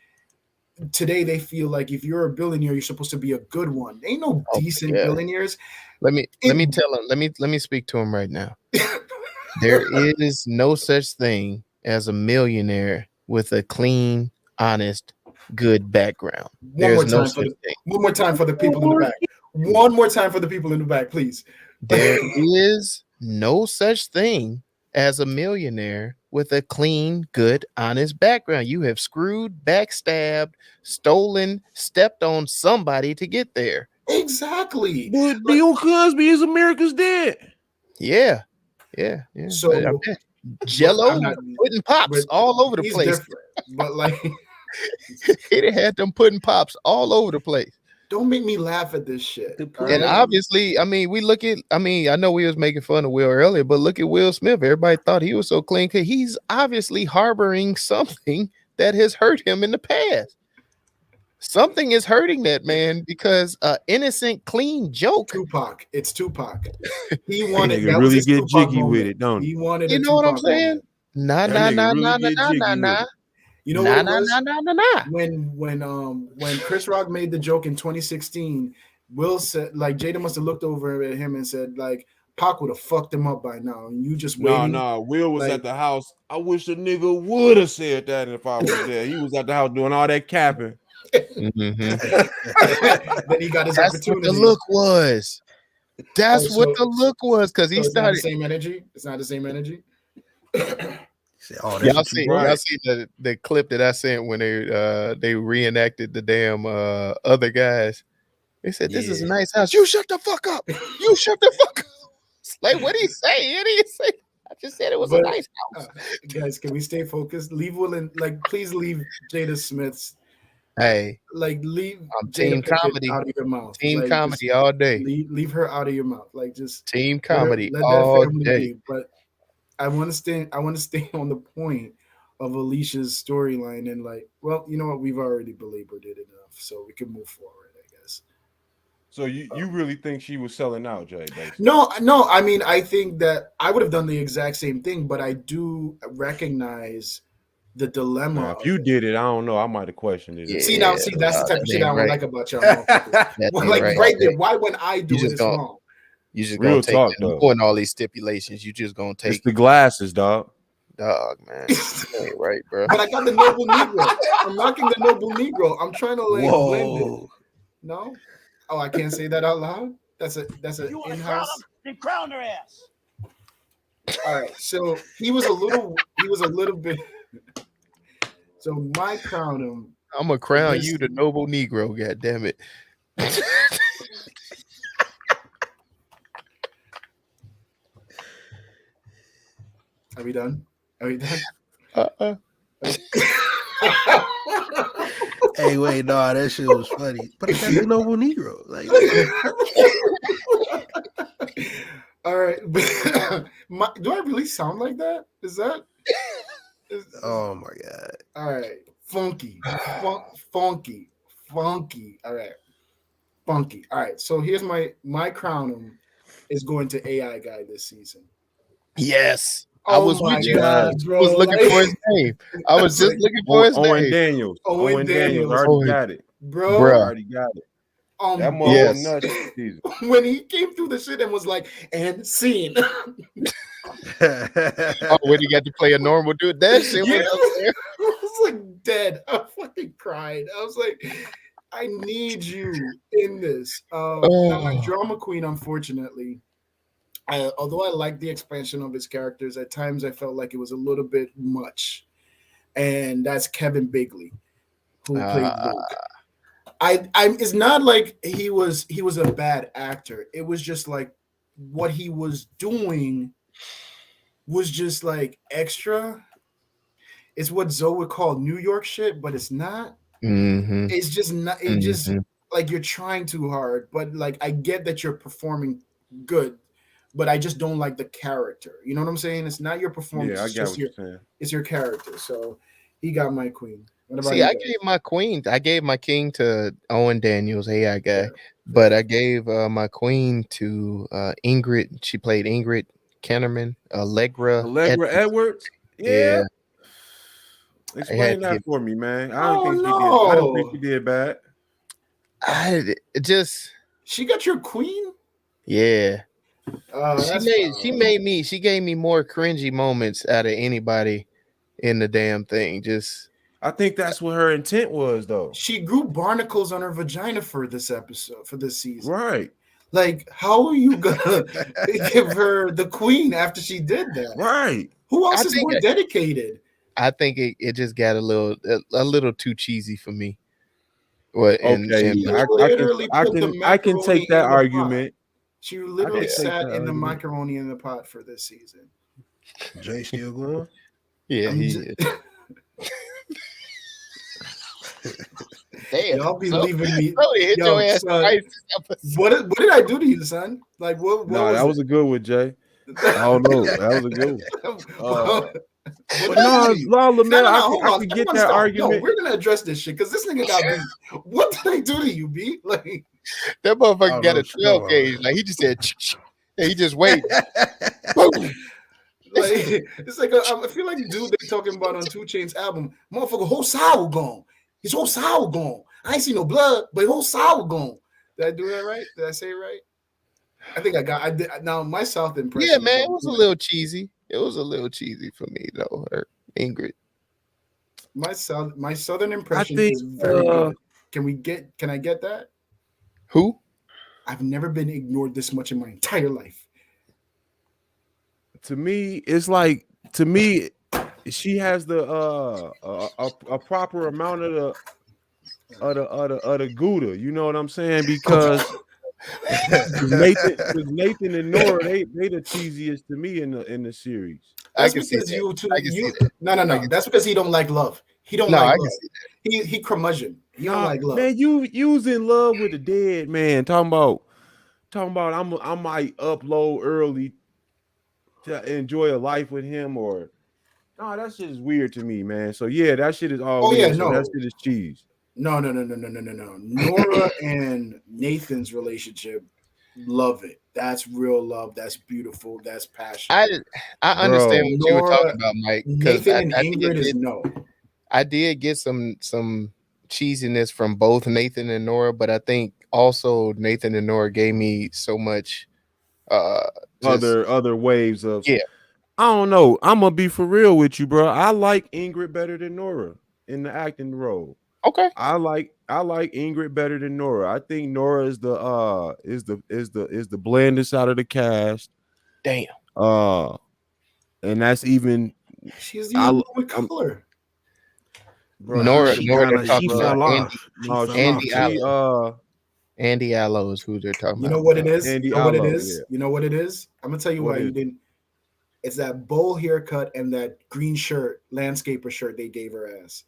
today they feel like if you're a billionaire, you're supposed to be a good one. Ain't no Oh decent yeah. billionaires. Let me It- tell him. Let me speak to him right now. There is no such thing as a millionaire with a clean, honest, good background. One There's more no time for such the thing. one more time for the people in the back. One more time for the people in the back, please. There is no such thing as a millionaire with a clean, good, honest background. You have screwed, backstabbed, stolen, stepped on somebody to get there. Exactly. But Like, Bill Cosby is America's dad. Yeah. Yeah. Yeah. so, I bet. but Jello I'm not. putting pops But all over the he's place. different. But like, It had them putting pops all over the place. don't make me laugh at this shit. The All And right. obviously, I mean, I know we was making fun of Will earlier, but look at Will Smith. Everybody thought he was so clean because he's obviously harboring something that has hurt him in the past. Something is hurting that man because innocent, clean joke. Tupac. It's Tupac. He That wanted, nigga that was really his get Tupac jiggy with moment. it, don't he? He wanted You a know what I'm Tupac saying? moment. Nah, That nah, nigga nah, really nah, get nah, nah, jiggy nah, with it. You know nah, what it nah, was? nah, nah, nah, nah. When Chris Rock made the joke in 2016, Will said, like, Jada must have looked over at him and said, like, Pac would have fucked him up by now, and you just waiting. Nah. Will was Like, at the house. I wish a nigga would have said that if I was there. He was at the house doing all that capping. Mhm. then he got his That's what the opportunity. look was. That's Oh, what so- the look was because he So it's not the started. same energy. It's not the same energy. Say, oh, that's Y'all what you see, want. y'all see the clip that I sent when they reenacted the damn other guys. They said, "This is a Yeah. nice house." You shut the fuck up. You shut the fuck up. Like, what did he say? What did he say? I just said it was a But, nice house. Guys, can we stay focused? Leave Will like please leave Jada Smith's Hey, leave I'm Jada team Pinkett comedy. out of your mouth. Team Like, comedy just all day. leave her out of your mouth. Like just Team let comedy that all family day. be. But I want to stay on the point of Alicia's storyline and like, well, you know what? We've already belabored it enough, so we can move forward, I guess. So you really think she was selling out, Jay? Basically? No. I mean, I think that I would have done the exact same thing, but I do recognize the dilemma. Now, if of you it. did it, I don't know. I might have questioned it. Yeah. See, that's the type that of shit I ain't don't right. like about y'all motherfuckers. That Well, ain't like right. right there, why when I do You it, just it's gonna- wrong. You just Real gonna take talk, it. though. Knowing all these stipulations, you just gonna It's take the glasses, dog. dog, man. That ain't right, bro. But I got the noble Negro. I'm knocking the noble Negro. I'm trying to like blend it. Whoa. No? Oh, I can't say that out loud. That's an in-house. Then crown their ass. All right. So he was a little bit. So my crown him. I'm gonna crown This- you the noble Negro. God damn it. Are we done? Are we done? Uh-uh. Hey, wait, no, that shit was funny. But I got the noble Negro. Like, All right. Do I really sound like that? Is that? oh my god. All right. Funky. Funky. All right. Funky. All right. So here's my crown is going to AI guy this season. Yes. I Oh was my with you. God, I bro. was looking Like- for his name. I was just looking for his Owen name. Daniels. Owen Owen Daniels. I Daniels. already got it. Bro. Bruh. I already got it. That mother Yes. nuts this season. When he came through the shit and was like, and scene. Oh, when he got to play a normal dude, that shit was Yeah. up there. I was like dead. I fucking cried. I was like, I need you in this. Now my Oh. drama queen, unfortunately, although I like the expansion of his characters, at times I felt like it was a little bit much. And that's Kevin Bigley, who played Luke. It's not like he was a bad actor. It was just like what he was doing was just like extra. It's what Zoe would call New York shit, but it's not. Mm-hmm. It's just not. It just like you're trying too hard. But like I get that you're performing good, but I just don't like the character. You know what I'm saying? It's not your performance. Yeah, I it's got just what you're saying. It's your character. So he got my queen. What about See, you I guys? gave my queen. I gave my king to Owen Daniels, AI guy, Yeah. but I gave my queen to Ingrid. She played Ingrid Kennerman, Allegra Edwards. Yeah. Explain that for me, man. I Oh, don't think she did. no. I don't think she did bad. She got your queen. Yeah. That's She gave me more cringy moments out of anybody in the damn thing. Just I think that's what her intent was, though. She grew barnacles on her vagina for this episode, for this season. Right. Like, how are you gonna give her the queen after she did that? Right. Who else I is think more dedicated? I think it just got a little too cheesy for me. What Okay, I can take that argument. She literally take sat that in the argument. macaroni in the pot for this season. Jay still going? Yeah, I'm he just- is. Damn, Y'all be so- leaving me. Somebody hit Yo, your ass son, twice this episode. what did I do to you, son? Like what? No, that was a good one, Jay. I don't know. That was a good one. But no, Lala, man, I can get that argument. No, we're gonna address this shit because this nigga got beat. What did I do to you, B? Like That motherfucker Oh, got no, a 12 gauge. Like he just said, and he just waited. Boom. Like it's like I feel like dude they talking about on 2 Chainz album, motherfucker, whole sour gone. His whole sour gone. I ain't see no blood, but whole sour gone. Did I do that right? Did I say it right? I think I did. Now my South impression. Yeah, man, it was a little cheesy. It was a little cheesy for me though. Her Ingrid. My Southern impression think, is very good. Can I get that? Who? I've never been ignored this much in my entire life. To me, it's like she has the a proper amount of the Gouda. You know what I'm saying? Because Nathan and Nora, they the cheesiest to me in the series. That's can see because that. you two. I can see You that. no. That's because he don't like love. He don't No, like I love. can see He curmudgeon. He don't like love. Man, you was in love with the dead man. Talking about I might upload early to enjoy a life with him, or no, that shit is weird to me, man. So yeah, that shit is all Oh yeah, weird. So that no. shit is cheese. No. Nora and Nathan's relationship, love it. That's real love. That's beautiful. That's passion. I Bro. understand what you were talking Nora, about, Mike. Because Nathan and Ingrid is did no. I did get some cheesiness from both Nathan and Nora, but I think also Nathan and Nora gave me so much just Other waves of yeah. I don't know. I'm gonna be for real with you, bro. I like Ingrid better than Nora in the acting role. Okay. I like Ingrid better than Nora. I think Nora is the blandest out of the cast. Damn. And that's even She's the only one with I'm color. bro. Nora she they're kind of talking she about fell Andy, off. She No, fell off. Andy too. Andy Allo is who they're talking You about. know what it is? Andy You know what it Allo, is? yeah. You know what it is? I'm gonna tell you What why is you it? didn't. It's that bowl haircut and that green shirt, landscaper shirt they gave her ass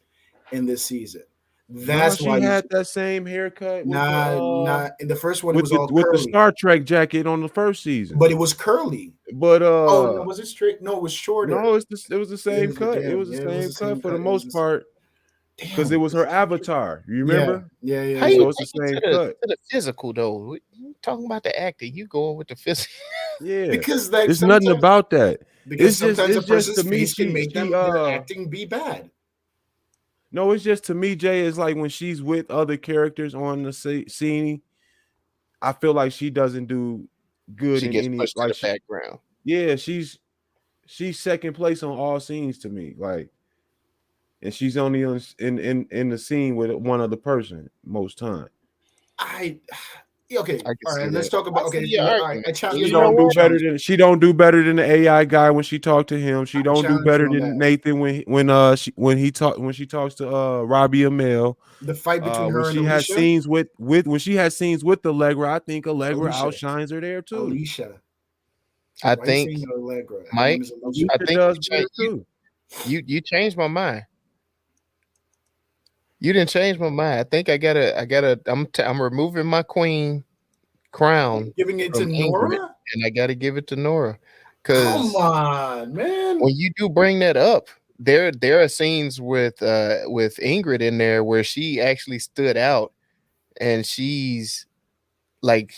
in this season. No, That's she why you. had that same haircut with Nah. In the first one, it was all with the curly, Star Trek jacket on the first season. but it was curly. But Oh no, was it straight? No, it was shorter. no, it was the same cut. It Damn, was the yeah, it was same the same cut for the cut. It was most part because damn. it was her avatar. You remember? How you So it's the take it same to the cut. physical though? You talking about the actor, you going with the physical. Yeah, Because like it's nothing sometimes, about that. because It's sometimes a just person's to me. face can make She their acting be bad. no, it's just to me. Jay is like when she's with other characters on the scene. I feel like she doesn't do good She in gets any pushed to like the background. yeah, she's second place on all scenes to me. Like, and she's only in the scene with one other person most time. Okay, I can all see right. Let's that. talk about I see okay. your All right, argument. I challenge. You She You know know what? what? she don't do better than the AI guy when she talked to him. She don't do challenge you better on than that. Nathan when she talks to Robbie Amell. The fight between When her and she has Alicia. scenes with when she has scenes with Allegra, I think Allegra Alicia. outshines her there too. Alicia. I Why are you think saying Allegra? Her Mike, name is Alicia. I Alicia think does better too. you changed my mind. You didn't change my mind. I think I gotta I'm removing my queen crown Giving it to from Ingrid, Nora? and I gotta give it to Nora. Come Because on, man. when you do bring that up, there are scenes with Ingrid in there where she actually stood out, and she's like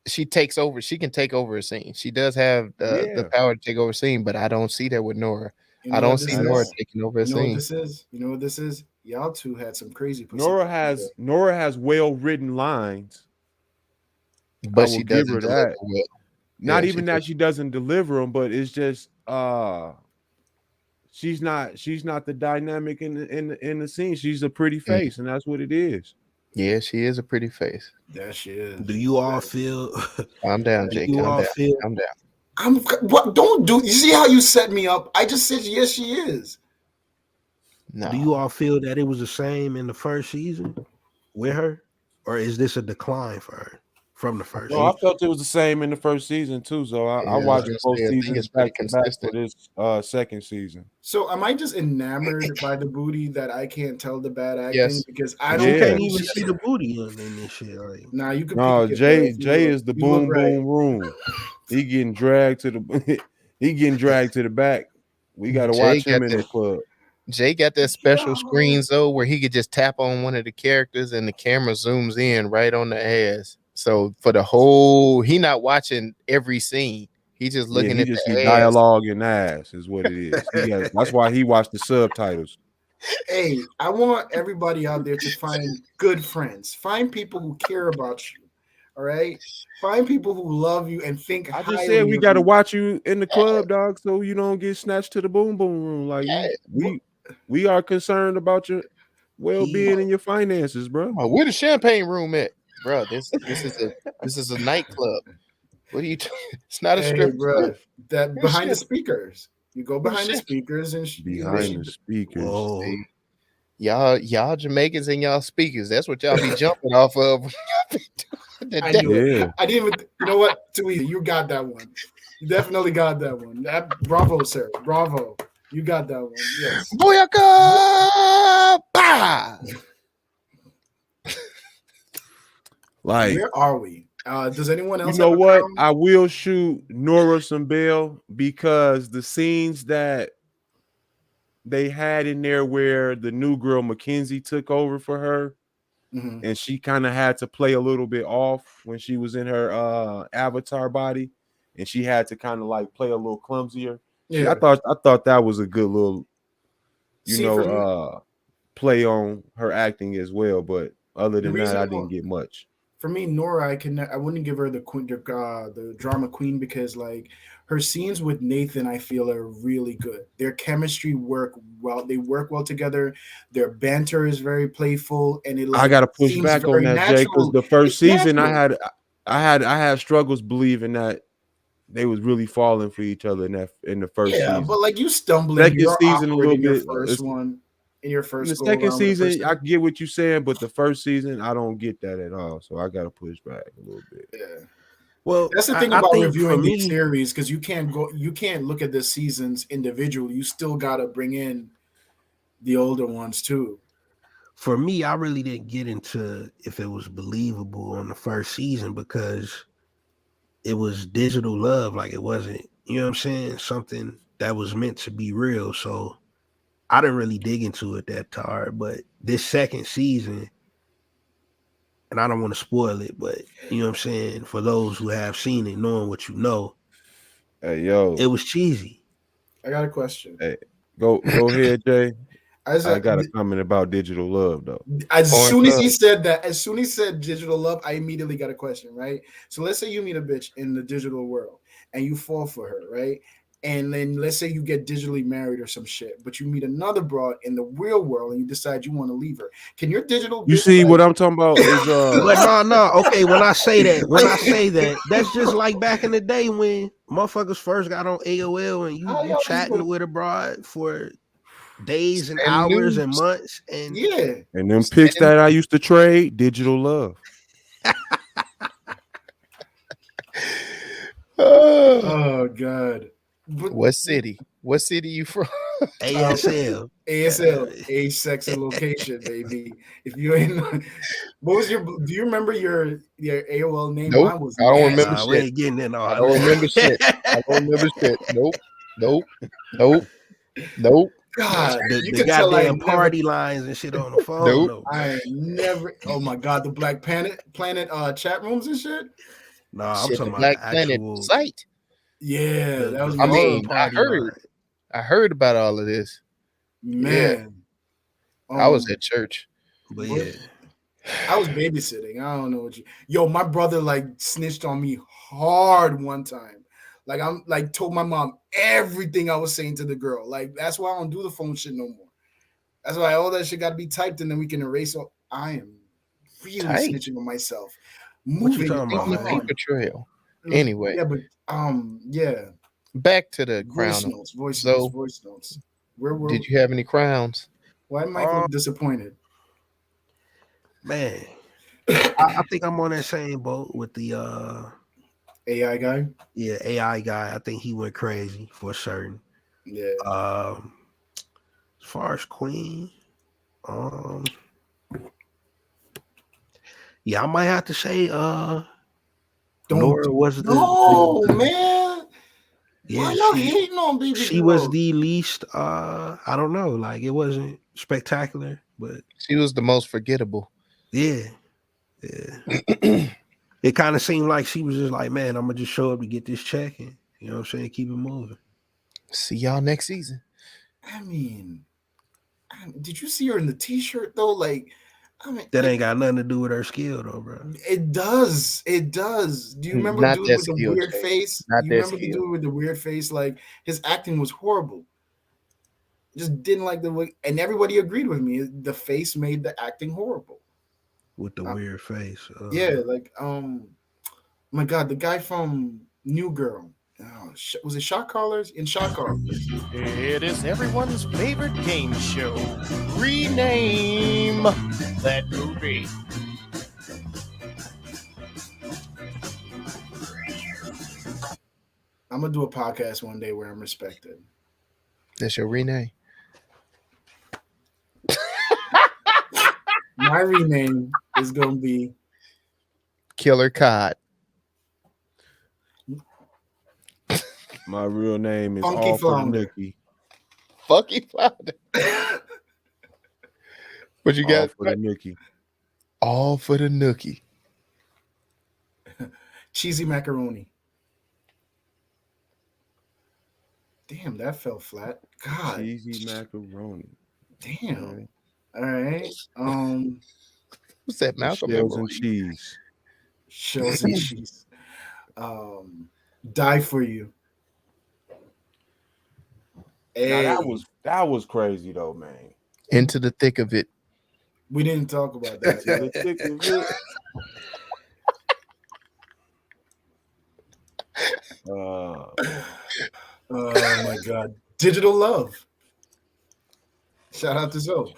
she takes over. She can take over a scene. She does have the power to take over a scene, but I don't see that with Nora. You know I don't what see this Nora is? taking over a You know what scene. this is? You know what this is? Y'all two had some crazy pussy. Nora has well written lines. But I will she give doesn't her deliver that. well. Not Yeah, even that she doesn't deliver them, but it's just she's not the dynamic in the scene. She's a pretty face, and that's what it is. Yeah, she is a pretty face. That she is. Do you all feel? Calm down, do Jake. you Calm all down. feel? Calm down. I'm what? Don't do. You see how you set me up? I just said yes, she is. No. Do you all feel that it was the same in the first season with her, or is this a decline for her from the first? No, I felt it was the same in the first season too. So I was watched gonna both say, I think seasons it's pretty back to back for consistent. this second season. So am I just enamored by the booty that I can't tell the bad acting Yes. because I But don't you can't Yeah. even see the booty in this shit. Like, Nah, you can No, peek it, bro. If you Jay look. is the You look boom right. boom room. He getting dragged to the he getting dragged to the back. We got to Jay watch him got in that. the club. Jay got that special Yo. screen though where he could just tap on one of the characters and the camera zooms in right on the ass. So for the whole, he not watching every scene. He just Yeah, looking he at just see the ass. dialogue and ass is what it is. That's why he watched the subtitles. Hey, I want everybody out there to find good friends. Find people who care about you. All right. Find people who love you and think I just highly said we of got to you. watch you in the club, dog, so you don't get snatched to the boom boom room. Like we are concerned about your well-being and your finances, bro. Where the champagne room at? bro. This is a nightclub. What are you? It's not a Hey, strip bro, club. that Who's behind the shit? speakers. You go Who's behind the shit? speakers and Behind the speakers. Whoa. See, y'all Jamaicans and y'all speakers. That's what y'all be jumping off of. I knew Yeah. it. I didn't even. You know what? Too easy. You got that one. You definitely got that one. Bravo, sir. Bravo. You got that one. Yes. Booyaka! Bah! Like, Where are we? Does anyone you else know have a what? crown? I will shoot Nora some bail because the scenes that they had in there where the new girl Mackenzie took over for her, Mhm. and she kind of had to play a little bit off when she was in her avatar body, and she had to kind of like play a little clumsier. Yeah. I thought that was a good little, See, for me, play on her acting as well. But other the than that, reason I why, didn't get much. for me, Nora, I wouldn't give her the queen, the drama queen, because like her scenes with Nathan, I feel are really good. Their chemistry work well. They work well together. Their banter is very playful, and it I like gotta push seems back on very that, Jay, because natural. the first It's season natural. I had struggles believing that they was really falling for each other in the first Yeah, season. but like you stumbling, Second you're season a awkward little in your bit. first one, in your In the first go second around with the season, I person. get what you're saying, but the first season, I don't get that at all. So I gotta push back a little bit. Yeah. Well, That's the thing I about think for reviewing these me, series, because you can't look at the seasons individually. You still gotta bring in the older ones too. I really didn't get into if it was believable on the first season because it was digital love. Like it wasn't, you know what I'm saying? Something that was meant to be real. So I didn't really dig into it that hard. But this second season, and I don't want to spoil it, but you know what I'm saying? For those who have seen it, knowing what you know, Hey, yo, it was cheesy. I got a question. hey, go ahead, Jay. As I got a comment about digital love though. soon as Pornhub. he said that, as soon as he said digital love, I immediately got a question, right? So let's say you meet a bitch in the digital world and you fall for her, right? And then let's say you get digitally married or some shit, but you meet another broad in the real world and you decide you want to leave her. Can your digital You bitch see like what I'm talking about is But no. Okay, when I say that, that's just like back in the day when motherfuckers first got on AOL and how you y'all just chatting go, with a broad for days and And hours and news. months and yeah. and them pics that I used to trade, digital love. Oh god. But What city? What city you from? ASL. ASL, age, sex, and location, baby. If you ain't, what was your? Do you remember your AOL name? Nope. Mine was I don't remember Nah, we shit. ain't getting in all I don't remember shit. I don't remember shit. Nope. Nope. Nope. Nope. God, you the can tell I goddamn ain't never. party lines and shit on the phone. Nope. No, I ain't never. Oh my god, the Black Planet chat rooms and shit. nah, I'm Shit, the talking about Black the Planet actual site. Yeah, that the was I my phone mean, shit. party line. I heard about all of this. Man. I was at church. But What? yeah, I was babysitting. I don't know what you. Yo, my brother like snitched on me hard one time. Like I'm like told my mom everything I was saying to the girl. Like that's why I don't do the phone shit no more. That's why all that shit got to be typed and then we can erase. All. I am really Tight. snitching on myself. what you Moving talking about, On the man? paper trail. Anyway, Yeah, but yeah. back to the Voice crown. notes, voice notes, So, voice notes. Where did you have any crowns? why Mike look disappointed? Man, I think I'm on that same boat with the AI guy? AI guy. I think he went crazy for certain. Yeah. As far as Queen, yeah, I might have to say Nora was no, man. yeah, Why y'all hating on baby she girl? was the least I don't know, like it wasn't spectacular, but She was the most forgettable. yeah. It kind of seemed like she was just like, man, I'm gonna just show up to get this check and you know what I'm saying, keep it moving. See y'all next season. I mean, did you see her in the t-shirt though? Like, I mean, That ain't got nothing to do with her skill though, bro. it does. It does. Do you remember Not dude that with the skill, weird Jay. face? Not You that remember the skill. dude with the weird face? Like his acting was horrible. Just didn't like the way, and everybody agreed with me. The face made the acting horrible. with the weird face. Yeah, like my God, the guy from New Girl. Was it Shot Callers? In Shot Callers. It is everyone's favorite game show. Rename that movie. I'm gonna do a podcast one day where I'm respected. That's your rename. My rename is gonna be Killer Cod. My real name is Funky All for the Flounder. Nookie. Funky Flounder. What you All got? for the Nookie. All for the nookie. Cheesy Macaroni. Damn, that fell flat. God. Cheesy macaroni. Damn. All right. What's that, Malcolm? Shells and cheese. Shells and cheese. Die for you. Hey, Now that was crazy though, man. Into the thick of it. we didn't talk about that. The thick of it. Oh my God. Digital Love. Shout out to Zoe.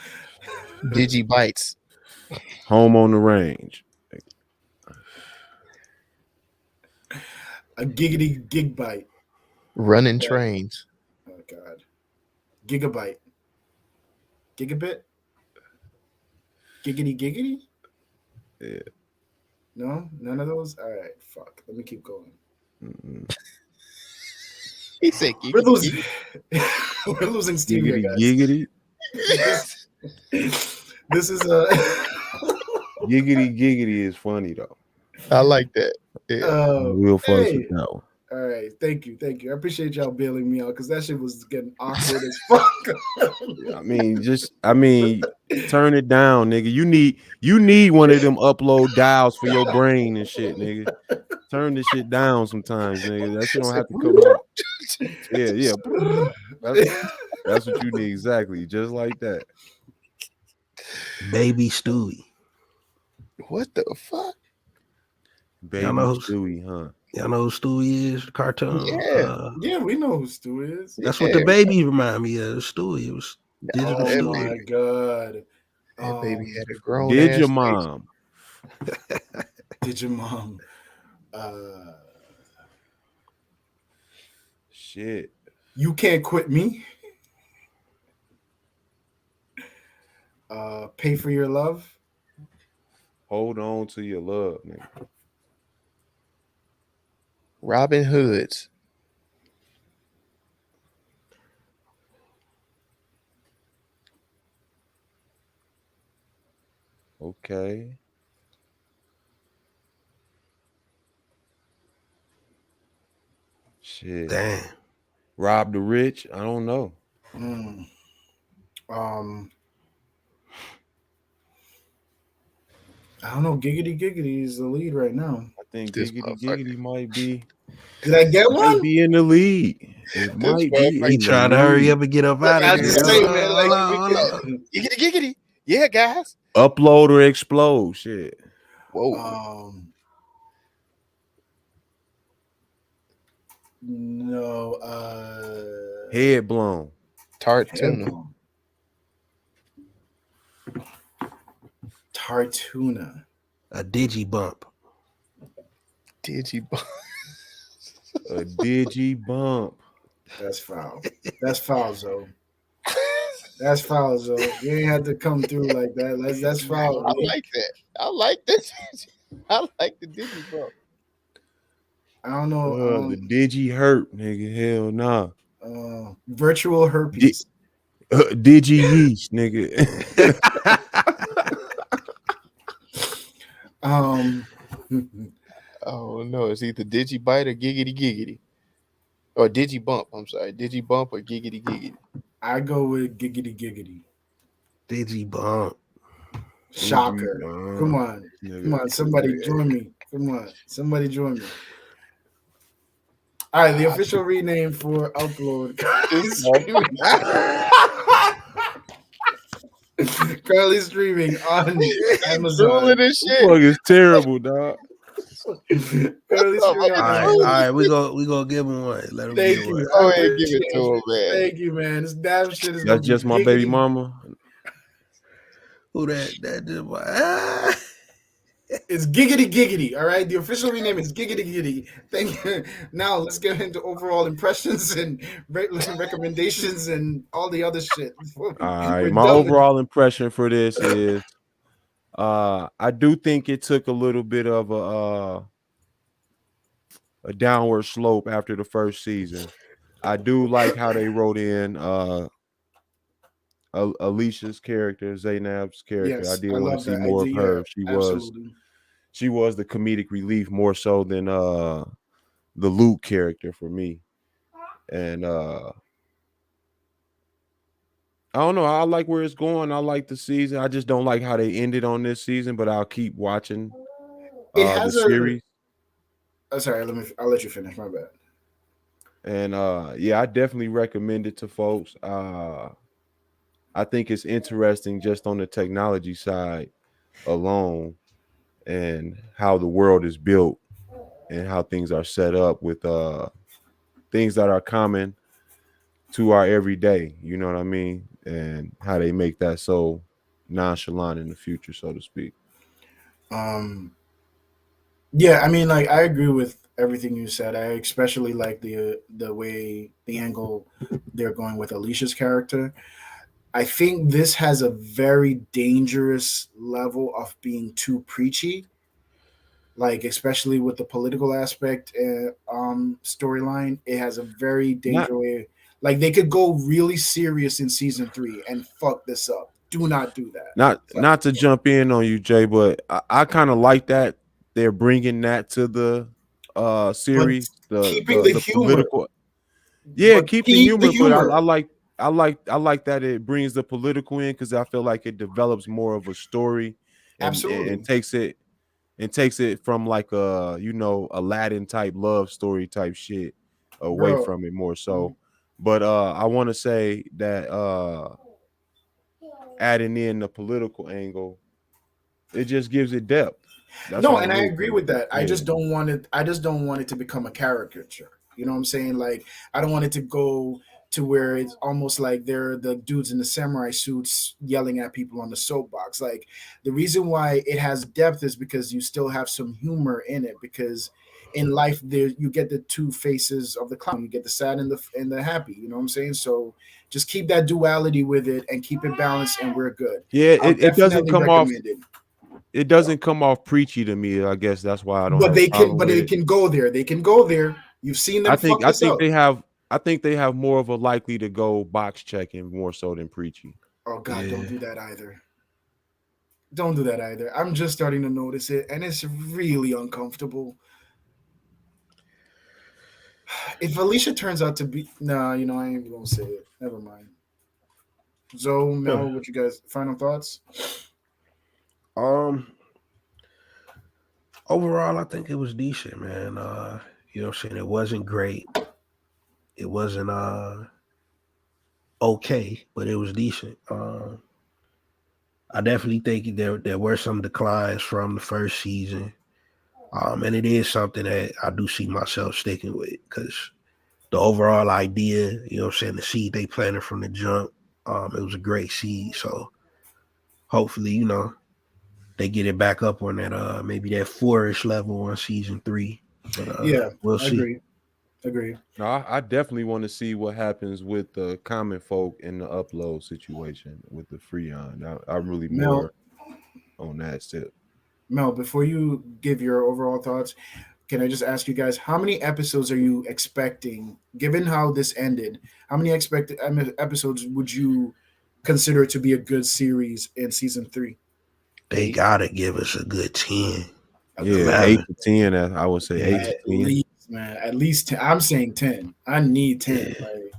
Digi Bites. Home on the range. A giggity gig bite. Running trains. Oh God. Gigabyte. Gigabit? Giggity giggity? Yeah. No? None of those? All right. Fuck. Let me keep going. He said, We're losing. We're losing steam here, Giggity, guys. giggity. This is a Giggity, giggity is funny though. I like that. Yeah. We'll fuss hey. with that one. All right, thank you. I appreciate y'all bailing me out because that shit was getting awkward as fuck. I mean, turn it down, nigga. You need one of them upload dials for your brain and shit, nigga. Turn this shit down sometimes, nigga. That shit don't have to come out. Yeah. That's what you need exactly, just like that. Baby Stewie. What the fuck? Baby Stewie, huh? Y'all know who Stewie is? The cartoon. Yeah, we know who Stu is. That's what the baby remind me of. Stewie. It was digital Oh Stewie. my God. That baby had a grown Did ass your face. mom? Did your mom? Shit. You can't quit me. Pay for your love. Hold on to your love, nigga. Robin Hoods. Okay. Shit. Damn. Rob the Rich? I don't know. I don't know. Giggity Giggity is the lead right now. I think This Giggity might be. Did I get one? Be in the lead. It might be. He trying to hurry up and get up out I of was there. just saying, man, like, Giggity, giggity. Yeah, guys. Upload or explode. Shit. Whoa. No. Head blown. Tart tuna. Tartuna. A digi bump. Digi bump. A digi bump. That's foul. That's foul, Zoe. That's foul, Zoe. You ain't had to come through like that. That's foul. I like that. I like this. I like the digi bump. I don't know. The digi hurt, nigga. Hell nah. Virtual herpes. Digi yeast, nigga. Oh no, it's either digi bite or giggity giggity. Or digi bump. I'm sorry. Digi bump or giggity giggity. I go with giggity giggity. Digi bump. Shocker. Come on. Come on. Somebody join me. Come on. Somebody join me. All right. The official rename for Upload. Currently streaming on Amazon. Drooling and This shit. plug is terrible, dog. Currently streaming All on right, Amazon. all right, we gonna give him one. Let him Thank get you. one. I Go ahead, give appreciate it to him, man. Thank you, man. This damn shit is That's gonna be just my baby giggity. mama. Who that just ah. It's Giggity Giggity. All right. The official rename is Giggity Giggity. Thank you. Now let's get into overall impressions and recommendations and all the other shit. All right, We're my done with overall impression for this is I do think it took a little bit of a downward slope after the first season. I do like how they wrote in Alicia's character, Zaynab's character. I Yes, did I want to love see that more of idea. her. Absolutely. She was the comedic relief more so than the Luke character for me. And I don't know. I like where it's going. I like the season. I just don't like how they ended on this season, but I'll keep watching It the has a. series. Sorry, I'll let you finish. My bad. And yeah, I definitely recommend it to folks. I think it's interesting just on the technology side alone and how the world is built and how things are set up with things that are common to our everyday, you know what I mean? And how they make that so nonchalant in the future, so to speak. Yeah, I mean, like I agree with everything you said. I especially like the way the angle they're going with Alicia's character. I think this has a very dangerous level of being too preachy, like especially with the political aspect storyline. It has a very Not dangerous way. Like they could go really serious in season 3 and fuck this up. Do not do that. not to jump in on you, Jay, but I kind of like that they're bringing that to the But series, keeping the the humor. political. Yeah, But keep the keep the humor, but humor. I like that it brings the political in because I feel like it develops more of a story Absolutely. and takes it from like a Aladdin type love story type shit away Bro. from it more so. But I want to say that adding in the political angle, it just gives it depth. That's No, all and it I is agree for me. with that. I Yeah. just don't want it. I just don't want it to become a caricature. You know what I'm saying? Like, I don't want it to go to where it's almost like they're the dudes in the samurai suits yelling at people on the soapbox. Like, the reason why it has depth is because you still have some humor in it. Because in life, there you get the two faces of the clown. You get the sad and the happy. You know what I'm saying? So just keep that duality with it and keep it balanced, and we're good. Yeah, I'll it doesn't definitely come off recommend it. it doesn't come off preachy to me. I guess that's why I don't But have a they can, problem but with they it. can go there. They can go there. You've seen them fuck I this think up. they have more of a likely to go box checking more so than preachy. Oh God, don't Yeah. do that either. Don't do that either. I'm just starting to notice it, and it's really uncomfortable. If Alicia turns out to be, nah, you know, I ain't even gonna say it. Never mind. Zoe, Mel, what you guys final thoughts? Um, overall, I think it was decent, man. You know what I'm saying? It wasn't great. It wasn't okay, but it was decent. I definitely think there were some declines from the first season. And it is something that I do see myself sticking with because the overall idea, you know what I'm saying, the seed they planted from the jump, it was a great seed. So hopefully, you know, they get it back up on that maybe that 4-ish level on season 3. But Yeah, we'll see. agree. No, I definitely want to see what happens with the common folk in the upload situation with the Freon. I'm really Mel, more on that tip. Mel, before you give your overall thoughts, can I just ask you guys how many episodes are you expecting? Given how this ended, how many expected episodes would you consider to be a good series in season 3? They gotta give us a good 10. Yeah, 11. 8 to 10. I would say 8 to At 10. least, man, at least 10. I'm saying 10. I need 10. Yeah. Like,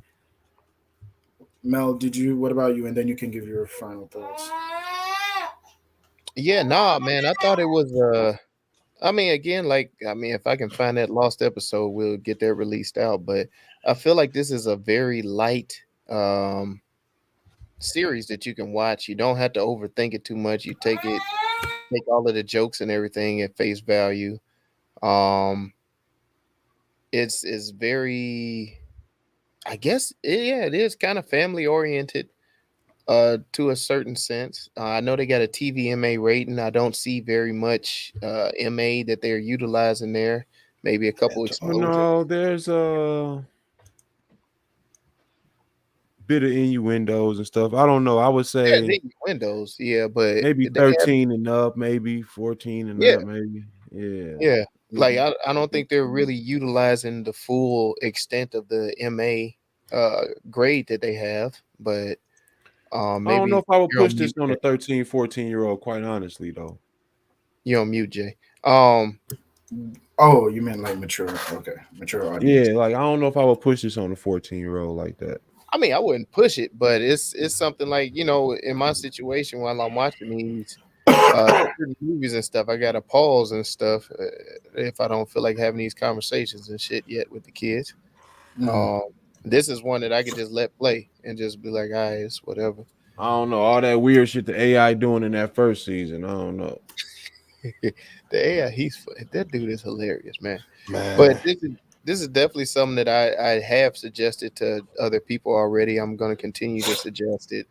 Mel, what about you? And then you can give your final thoughts. Yeah, nah, man. I thought it was I mean, again, if I can find that lost episode, we'll get that released out. But I feel like this is a very light series that you can watch. You don't have to overthink it too much. You take all of the jokes and everything at face value. Um, it's very, I guess, yeah, it is kind of family oriented. To a certain sense, I know they got a TVMA rating. I don't see very much MA that they're utilizing there. Maybe a couple exposure. No, there's a bit of innuendos and stuff. I don't know. I would Yeah, say windows, yeah, but maybe they have, 13 and up, maybe 14 and yeah, up, maybe. Yeah. yeah. Like I don't think they're really utilizing the full extent of the MA grade that they have, but I don't know maybe if I would you're push on this mute. on a 13, 14-year-old, quite honestly, though. You're on mute, Jay. Oh, you meant like mature? Okay, mature audience. Yeah, like I don't know if I would push this on a 14-year-old like that. I mean, I wouldn't push it, but it's something like, in my situation while I'm watching these certain movies and stuff, I gotta pause and stuff if I don't feel like having these conversations and shit yet with the kids. Mm. This is one that I could just let play and just be like, all right, it's whatever. I don't know all that weird shit the AI doing in that first season. I don't know. The AI, that dude is hilarious, man. Man. But this is definitely something that I have suggested to other people already. I'm going to continue to suggest it.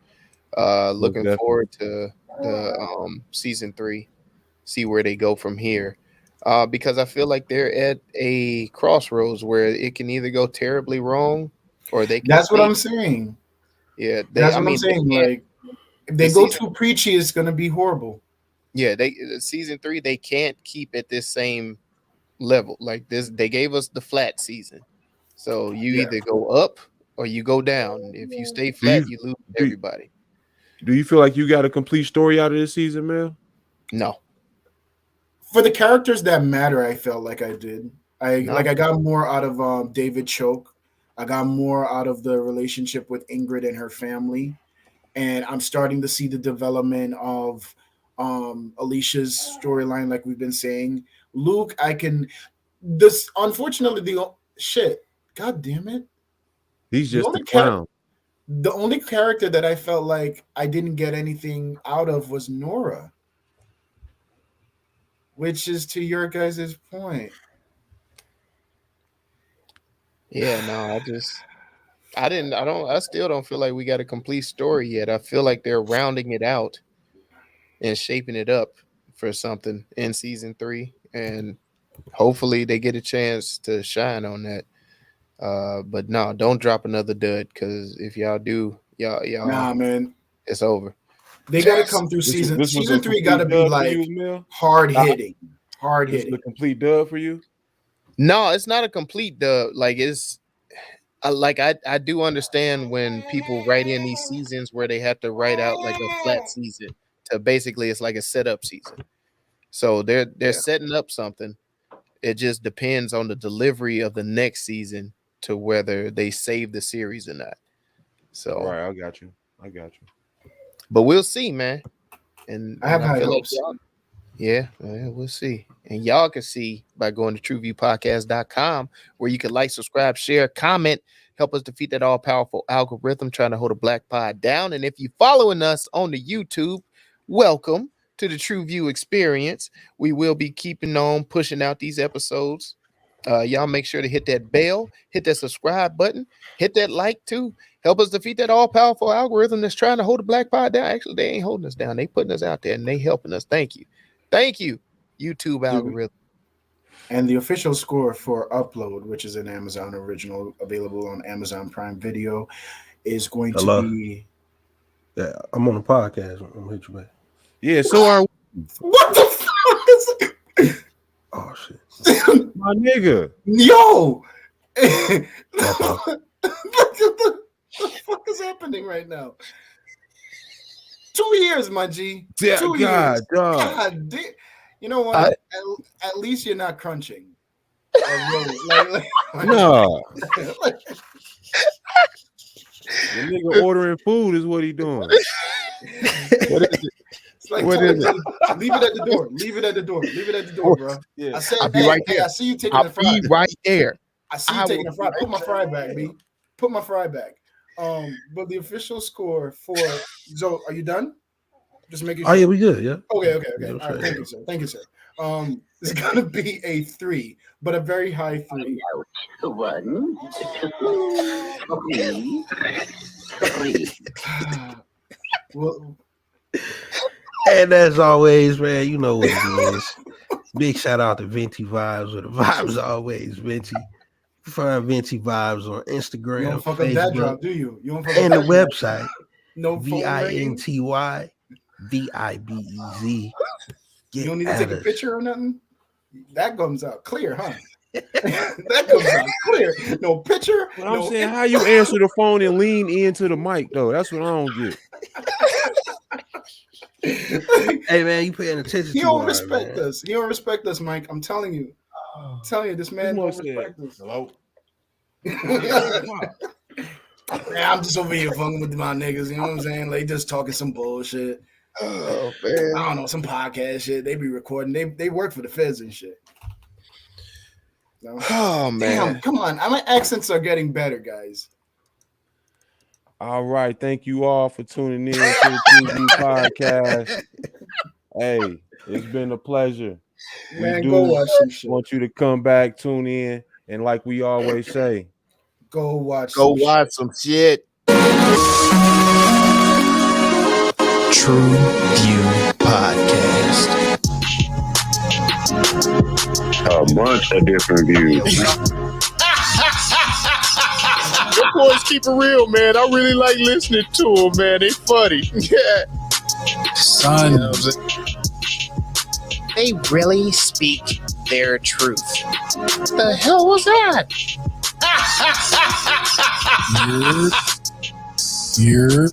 Looking definitely. forward to the season 3, see where they go from here. Because I feel like they're at a crossroads where it can either go terribly wrong or they can That's what stay. I'm saying. Yeah, That's what I'm saying. Like, if they the go season- too preachy, it's gonna be horrible. yeah, season 3 they can't keep at this same level. Like this, they gave us the flat season, so you Yeah. either go up or you go down. If you stay flat, you lose everybody. Do you feel like you got a complete story out of this season, man? No. For the characters that matter, I felt like I did. I No. got more out of David Choke. I got more out of the relationship with Ingrid and her family, and I'm starting to see the development of Alicia's storyline, like we've been saying. Luke, I can. This unfortunately the shit. God damn it! He's The just a only clown. The only character that I felt like I didn't get anything out of was Nora, which is to your guys' point. Yeah, no, I still don't feel like we got a complete story yet. I feel like they're rounding it out and shaping it up for something in season 3, and hopefully they get a chance to shine on that. But no, don't drop another dud, because if y'all do, y'all Nah, man, it's over. they got to come through This was season a 3. Got to complete be dub for like you, Mel? hard hitting. This is a complete dub for you? No, it's not a complete dub. Like I do understand when people write in these seasons where they have to write out like a flat season to basically it's like a setup season. So they're setting up something. It just depends on the delivery of the next season to whether they save the series or not. So right, I got you. But we'll see, man. And I have high feel hopes. like y'all, yeah, we'll see. And y'all can see by going to TruVuePodcast.com, where you can like, subscribe, share, comment, help us defeat that all-powerful algorithm trying to hold a black pod down. And if you're following us on the YouTube, welcome to the TruVue experience. We will be keeping on pushing out these episodes. Y'all make sure to hit that bell, hit that subscribe button, hit that like too. Help us defeat that all-powerful algorithm that's trying to hold the black pod down. Actually, they ain't holding us down. They putting us out there and they helping us. Thank you. Thank you, YouTube algorithm. And the official score for Upload, which is an Amazon original available on Amazon Prime Video, is going to be. Yeah, I'm on a podcast. I'm gonna hit you back. Yeah, so are we. What the fuck is it? Oh shit. My nigga. Yo! What the fuck is happening right now? 2 years, my G. Yeah, 2 God, years. dog. God damn. You know what? At least you're not crunching. No. The nigga ordering food is what he doing. What is it? It's like What is it? Leave it at the door. Leave it at the door. Leave it at the door, bro. Yeah. I said, I'll be right there. I see you taking I'll the fry. be right there. I see you taking the fry. Put my fry back, B. Put my fry back. But the official score for Zoe, are you done? Just making Oh sure. yeah, we good. Yeah. Okay. Yeah, All right, thank you, sir. Thank you, sir. It's gonna be a 3, but a very high 3. 1, 2, 3. Well, And as always, man, you know what it is. Big shout out to Venti Vibes, where the vibes are always Venti. Find Venti Vibes on you Instagram, don't fuck up that Facebook, drop, do you? You don't fuck and the up that website. no phone ringing. VINTY You Get don't need to at take a us. picture or nothing. That comes out clear, huh? That comes out clear. No picture. But I'm no saying, how you answer the phone and lean into the mic though? That's what I don't get. Hey man, you paying attention He to don't hard, respect man. us. He don't respect us, Mike. I'm telling you. This man don't respect us. Hello. Man, I'm just over here fucking with my niggas. You know what I'm saying? Like just talking some bullshit. Oh man. I don't know, some podcast shit. They be recording. They work for the feds and shit. No? Oh man. Damn, come on. My accents are getting better, guys. All right, thank you all for tuning in to the TruVue podcast. Hey, it's been a pleasure. Man, we go do watch some shit. want you to come back, tune in, and like we always say, Go watch some shit. TruVue Podcast. A bunch of different views. Your boys keep it real, man. I really like listening to them, man. They funny. Yeah. Son. They really speak their truth. The hell was that? You're